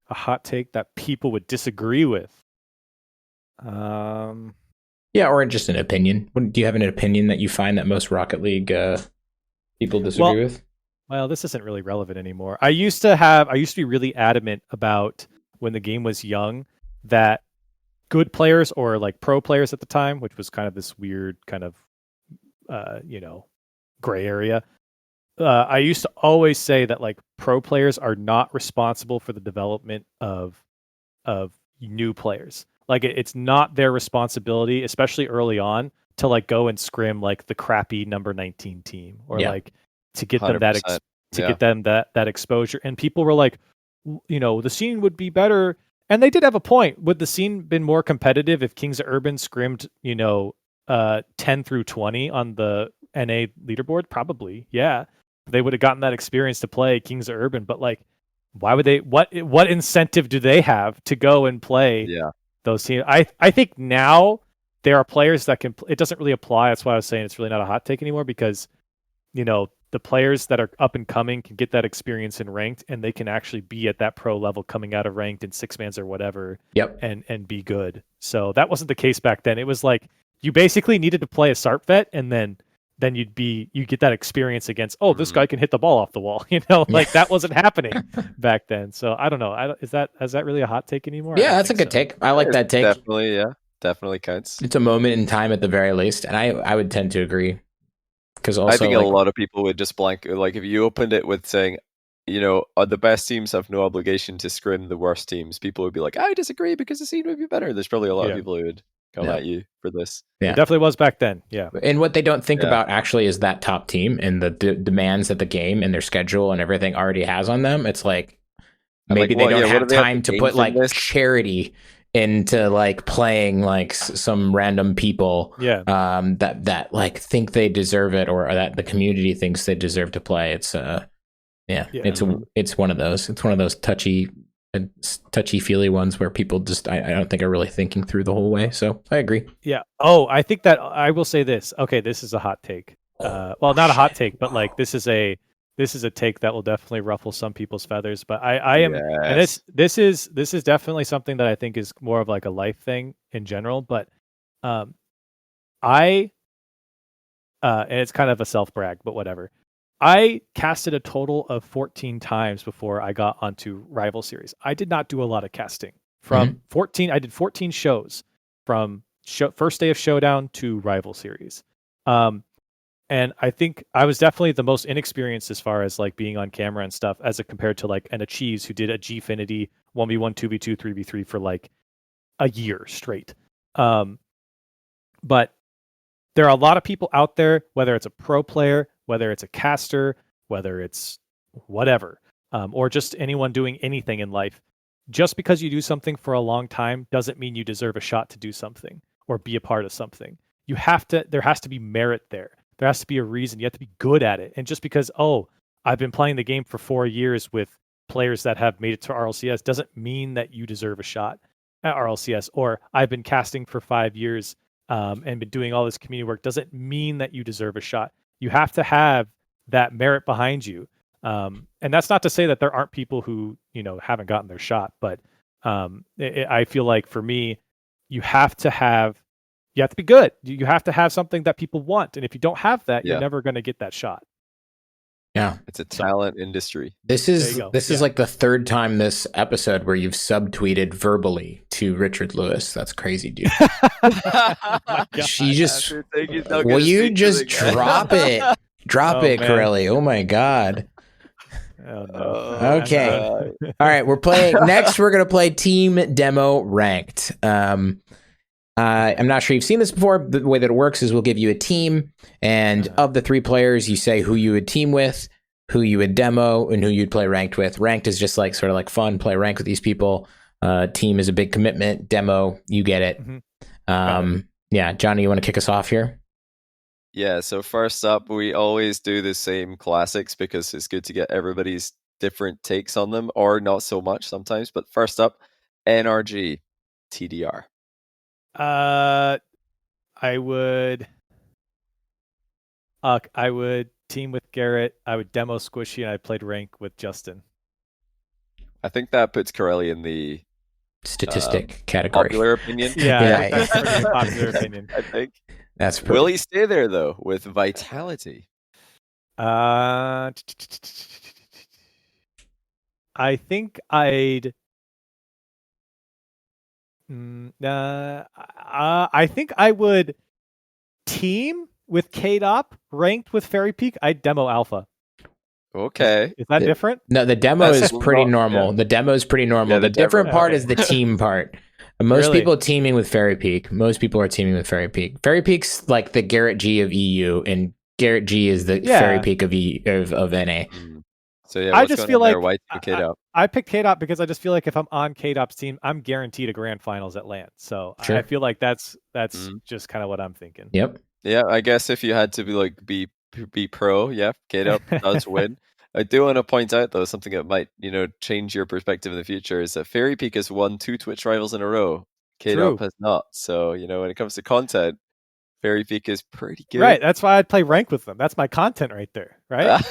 A hot take that people would disagree with. Yeah, or just an opinion. Do you have an opinion that you find that most Rocket League people disagree with? Well, this isn't really relevant anymore. I used to be really adamant about when the game was young that good players or like pro players at the time, which was kind of this weird kind of gray area. I used to always say that like pro players are not responsible for the development of new players. Like it's not their responsibility, especially early on, to like go and scrim like the crappy number 19 team or like to get them get them that exposure. And people were like, the scene would be better. And they did have a point. Would the scene been more competitive if Kings of Urban scrimmed, 10 through 20 on the NA leaderboard? Probably, yeah. They would have gotten that experience to play Kings of Urban. But like, why would they? What incentive do they have to go and play those teams? I think now there are players that can. It doesn't really apply. That's why I was saying it's really not a hot take anymore because, the players that are up and coming can get that experience in ranked, and they can actually be at that pro level coming out of ranked in 6-mans or whatever. Yep. And be good. So that wasn't the case back then. It was like you basically needed to play a SARP vet, and then you get that experience against. Oh, this guy can hit the ball off the wall. That wasn't happening back then. So I don't know. Is that really a hot take anymore? Yeah, that's a good take. I like that take. Definitely, yeah, definitely counts. It's a moment in time at the very least, and I would tend to agree. Because I think a lot of people would just blank. Like if you opened it with saying, the best teams have no obligation to scrim the worst teams, people would be like, I disagree because the scene would be better. There's probably a lot of people who would come at you for this. Yeah, it definitely was back then. Yeah, and what they don't think about actually is that top team and the demands that the game and their schedule and everything already has on them. It's like maybe they don't have time to put like charity into like playing like some random people that like think they deserve it or that the community thinks they deserve to play. It's it's one of those touchy feely ones where people just I don't think are really thinking through the whole way. So I agree. Yeah. Oh, I think that I will say this. Okay, this is a hot take. Well, not a hot take, but like this is a take that will definitely ruffle some people's feathers. But I am, and this is definitely something that I think is more of like a life thing in general. But and it's kind of a self brag, but whatever. I casted a total of 14 times before I got onto Rival Series. I did not do a lot of casting. From 14, I did 14 shows from first day of Showdown to Rival Series. And I think I was definitely the most inexperienced as far as like being on camera and stuff as compared to like an Achieves who did a Gfinity 1v1, 2v2, 3v3 for like a year straight. But there are a lot of people out there, whether it's a pro player, whether it's a caster, whether it's whatever, or just anyone doing anything in life. Just because you do something for a long time doesn't mean you deserve a shot to do something or be a part of something. There has to be merit there. There has to be a reason. You have to be good at it. And just because, I've been playing the game for 4 years with players that have made it to RLCS doesn't mean that you deserve a shot at RLCS. Or I've been casting for 5 years and been doing all this community work doesn't mean that you deserve a shot. You have to have that merit behind you. And that's not to say that there aren't people who, haven't gotten their shot, but I feel like for me, you have to be good. You have to have something that people want. And if you don't have that, you're never going to get that shot. Yeah. It's a talent industry. This is like the third time this episode where you've subtweeted verbally to Richard Lewis. That's crazy, dude. She just, will you just drop it? Drop it, man. Corelli. Oh my God. Oh, no. Okay. All right. We're playing next. We're going to play team demo ranked. I'm not sure you've seen this before. The way that it works is we'll give you a team, and of the 3 players, you say who you would team with, who you would demo, and who you'd play ranked with. Ranked is just like sort of like fun, play ranked with these people. Team is a big commitment. Demo, you get it. Mm-hmm. Yeah, Johnny, you want to kick us off here? Yeah, so first up, we always do the same classics because it's good to get everybody's different takes on them, or not so much sometimes. But first up, NRG, TDR. I would team with Garrett. I would demo Squishy, and I played rank with Justin. I think that puts Corelli in the statistic category. Popular opinion. Yeah. That's a pretty popular opinion. I think. That's Will he stay there though with Vitality? I think I'd. I think I would team with K-Dop ranked with Fairy Peak. I'd demo Alpha. Okay. Is that different? No, the demo is pretty normal. Yeah. The demo is pretty normal. Yeah, the different part is the team part. Most people are teaming with Fairy Peak. Most people are teaming with Fairy Peak. Fairy Peak's like the Garrett G of EU, and Garrett G is the Fairy Peak of NA. So yeah, I just feel like I picked K-Dop because I just feel like if I'm on K-Dop's team, I'm guaranteed a grand finals at LAN. So I feel like that's just kind of what I'm thinking. Yep. Yeah, I guess if you had to be pro, K-Dop does win. I do want to point out though something that might change your perspective in the future is that Fairy Peak has won 2 Twitch rivals in a row. K-Dop has not. So when it comes to content, Fairy Peak is pretty good. Right, that's why I'd play rank with them. That's my content right there, right?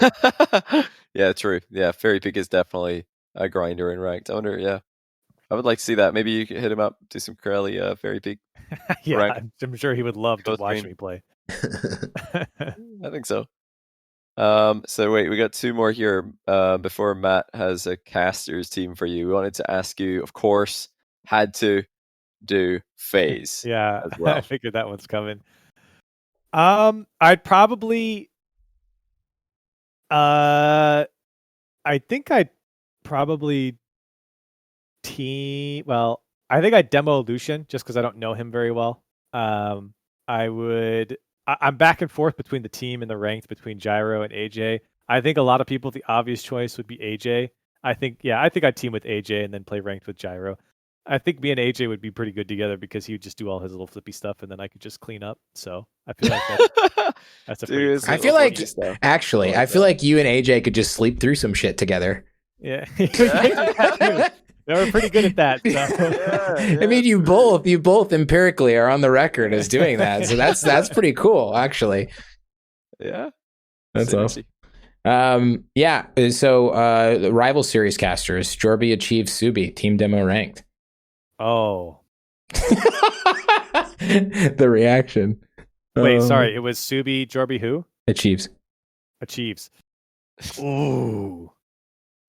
Yeah, true. Yeah, Fairy Peak is definitely a grinder in ranked. I wonder, I would like to see that. Maybe you could hit him up, do some Corelli Fairy Peak. Yeah, ranked. I'm sure he would love to watch me play. I think so. So wait, we got 2 more here before Matt has a casters team for you. We wanted to ask you, of course, had to do FaZe. Yeah, as well. I figured that one's coming. I'd probably I think I'd probably I think I'd demo Lucian just because I don't know him very well. I'm back and forth between the team and the ranked between Gyro and AJ. I think a lot of people, the obvious choice would be AJ. I think I'd team with AJ and then play ranked with Gyro. I think me and AJ would be pretty good together because he would just do all his little flippy stuff and then I could just clean up. So I feel like that's a pretty I feel like actually, I feel like you and AJ could just sleep through some shit together. Yeah. They were pretty good at that. So. I mean, you both empirically are on the record as doing that. So that's pretty cool, actually. Yeah. That's awesome. So the rival series casters, Jorby achieves Subi, team demo ranked. Oh. The reaction. Wait, sorry. It was Subi, Jorby who? Achieves. Ooh.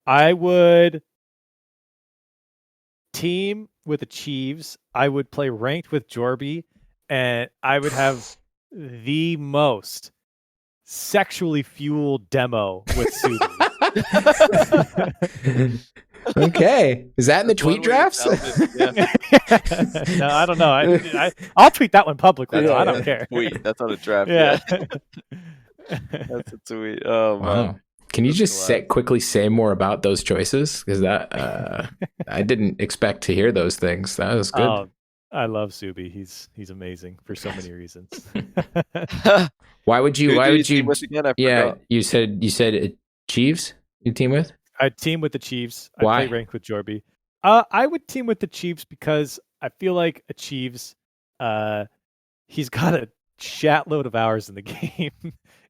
I would team with Achieves. I would play ranked with Jorby, and I would have the most sexually fueled demo with Subi. Okay, is that in the tweet drafts? No, I don't know. I'll tweet that one publicly. I don't care. Tweet. That's on a draft. Yeah. That's a tweet. Oh man. Wow. Can you just quickly say more about those choices? Because that I didn't expect to hear those things. That was good. I love Subi. He's amazing for so many reasons. Why would you? Team with again? I forgot. You said Chiefs. You team with? I team with the Chiefs. Why? I play ranked with Jorby. I would team with the Chiefs because I feel like a Chiefs. He's got a shatload of hours in the game,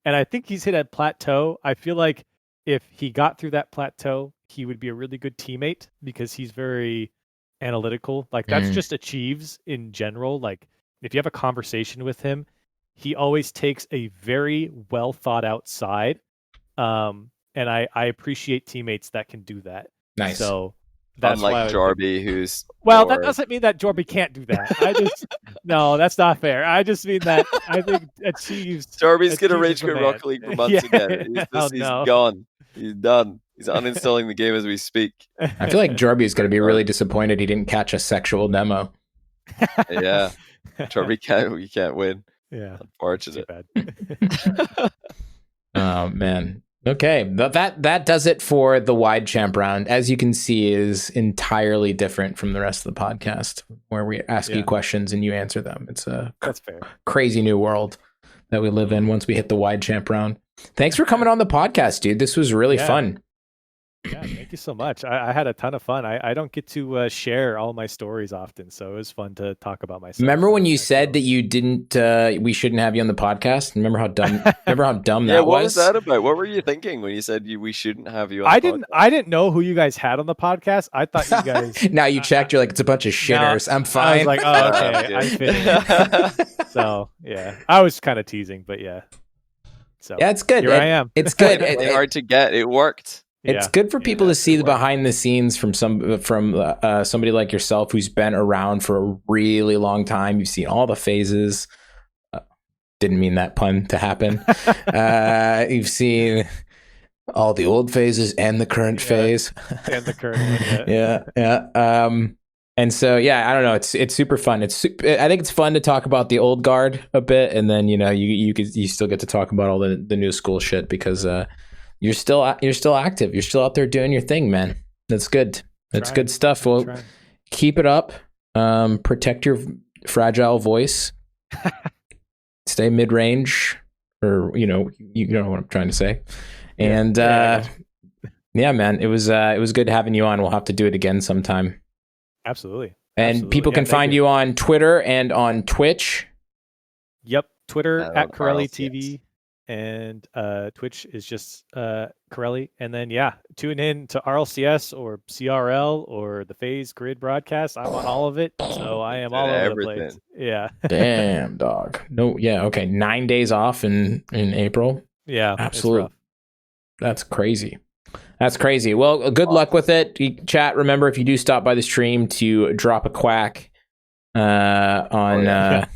and I think he's hit a plateau. I feel like if he got through that plateau, he would be a really good teammate because he's very analytical. Like that's just Chiefs in general. Like if you have a conversation with him, he always takes a very well thought out side. And I appreciate teammates that can do that. Nice. So that's unlike Jorby, who's that doesn't mean that Jorby can't do that. No, that's not fair. I just mean that I think Chiefs. Jorby's gonna rage quit Rocket League for months again. He's gone. He's done. He's uninstalling the game as we speak. I feel like Jorby is going to be really disappointed he didn't catch a sexual demo. Yeah, Jorby can't win. Yeah, unfortunate. Oh man. Okay, that does it for the Widechamp round. As you can see, is entirely different from the rest of the podcast, where we ask you questions and you answer them. It's that's fair. Crazy new world that we live in once we hit the Widechamp round. Thanks for coming on the podcast, dude. This was really fun. Yeah, thank you so much. I had a ton of fun. I don't get to share all my stories often, so it was fun to talk about myself. Remember when you said that you didn't? We shouldn't have you on the podcast. Remember how dumb? That was? What was that about? What were you thinking when you said we shouldn't have you on the podcast? I didn't know who you guys had on the podcast. I thought you guys... Now you checked, you're like, it's a bunch of shitters. I'm fine. I was like, oh, okay. I'm fitting. So, yeah. I was kind of teasing, but yeah. So yeah, it's good. Here I am. It's good. It's hard to get. It worked. It's good for people to see the behind the scenes from somebody like yourself who's been around for a really long time. You've seen all the phases. Didn't mean that pun to happen. You've seen all the old phases and the current phase. And the current one, yeah. And so, yeah, I don't know. It's super fun. I think it's fun to talk about the old guard a bit, and then you still get to talk about all the new school shit because you're still active. You're still out there doing your thing, man. That's good. That's good stuff. Well, keep it up. Protect your fragile voice. Stay mid range, or you know what I'm trying to say. And yeah, man, it was good having you on. We'll have to do it again sometime. Absolutely. And people can find you on Twitter and on Twitch. Yep. Twitter at Corelli TV. And Twitch is just Corelli. And then, tune in to RLCS or CRL or the FaZe Grid broadcast. I'm on all of it. So I am all over the place. Yeah. Damn, dog. No, yeah. Okay. 9 days off in April. Yeah. Absolutely. That's crazy. That's crazy. Well, good luck with it. Chat, remember, if you do stop by the stream, to drop a quack on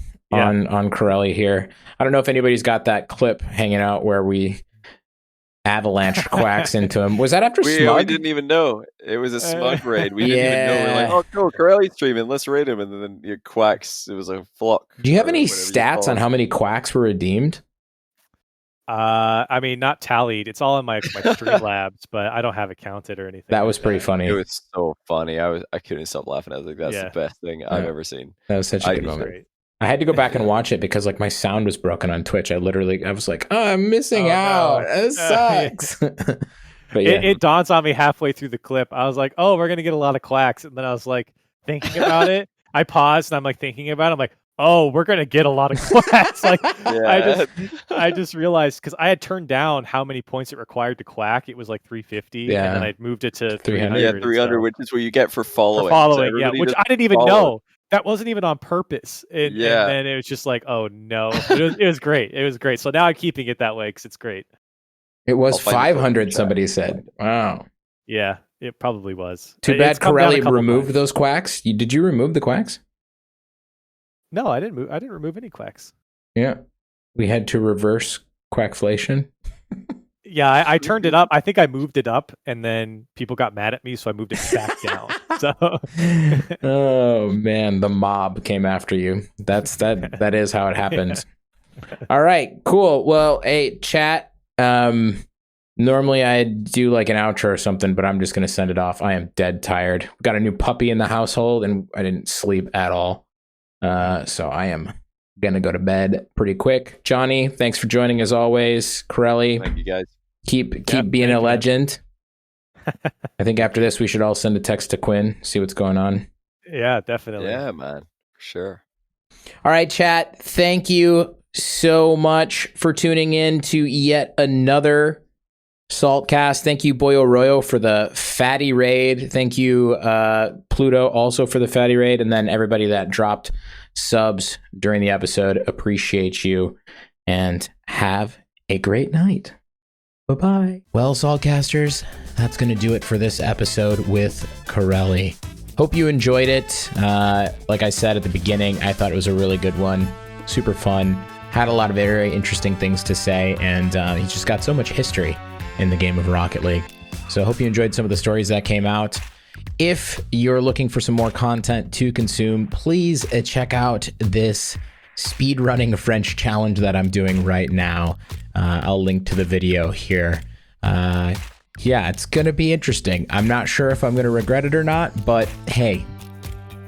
Corelli here. I don't know if anybody's got that clip hanging out where we avalanche quacks into him. Was that after Smug? We didn't even know. It was a Smug raid. We didn't even know. We're like, oh, cool, Corelli's streaming. Let's raid him. And then your quacks, it was a flock. Do you have any stats on how many quacks were redeemed? I mean, not tallied. It's all in my Streamlabs, but I don't have it counted or anything. That was pretty funny. It was so funny. I couldn't stop laughing. I was like, that's the best thing I've ever seen. That was such a good moment. Great. I had to go back and watch it because my sound was broken on Twitch. I was like, oh, I'm missing out. No. It sucks. But yeah. It dawns on me halfway through the clip. I was like, oh, we're going to get a lot of quacks. And then I was like thinking about it. I paused and I'm like thinking about it. I'm like, oh, we're going to get a lot of quacks. I just realized because I had turned down how many points it required to quack. It was like 350. And then I moved it to 300. Yeah, 300, which is what you get for following. Which I didn't even know. That wasn't even on purpose. And then it was just like, oh no. It was great. It was great. So now I'm keeping it that way because it's great. It was 500, somebody said. Wow. Yeah, it probably was. Too bad Corelli removed those quacks. Did you remove the quacks? No, I didn't remove any quacks. Yeah. We had to reverse quackflation. Yeah, I turned it up. I think I moved it up, and then people got mad at me, so I moved it back down. So, oh man, the mob came after you. That is how it happens. All right, cool. Well, hey, chat. Normally I'd do like an outro or something, but I'm just going to send it off. I am dead tired. Got a new puppy in the household and I didn't sleep at all. So I am going to go to bed pretty quick. Johnny, thanks for joining as always. Corelli. Thank you guys. Keep being a legend. I think after this, we should all send a text to Quinn, see what's going on. Yeah, definitely. Yeah, man. For sure. All right, chat. Thank you so much for tuning in to yet another Saltcast. Thank you, Boyo Royo, for the fatty raid. Thank you, Pluto, also for the fatty raid. And then everybody that dropped subs during the episode. Appreciate you. And have a great night. Bye-bye. Well, Saltcasters, that's going to do it for this episode with Corelli. Hope you enjoyed it. Like I said at the beginning, I thought it was a really good one. Super fun. Had a lot of very interesting things to say, and he's just got so much history in the game of Rocket League. So I hope you enjoyed some of the stories that came out. If you're looking for some more content to consume, please check out this speedrunning French challenge that I'm doing right now. I'll link to the video here. Yeah, it's going to be interesting. I'm not sure if I'm going to regret it or not, but hey,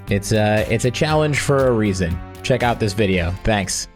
it's a challenge for a reason. Check out this video. Thanks.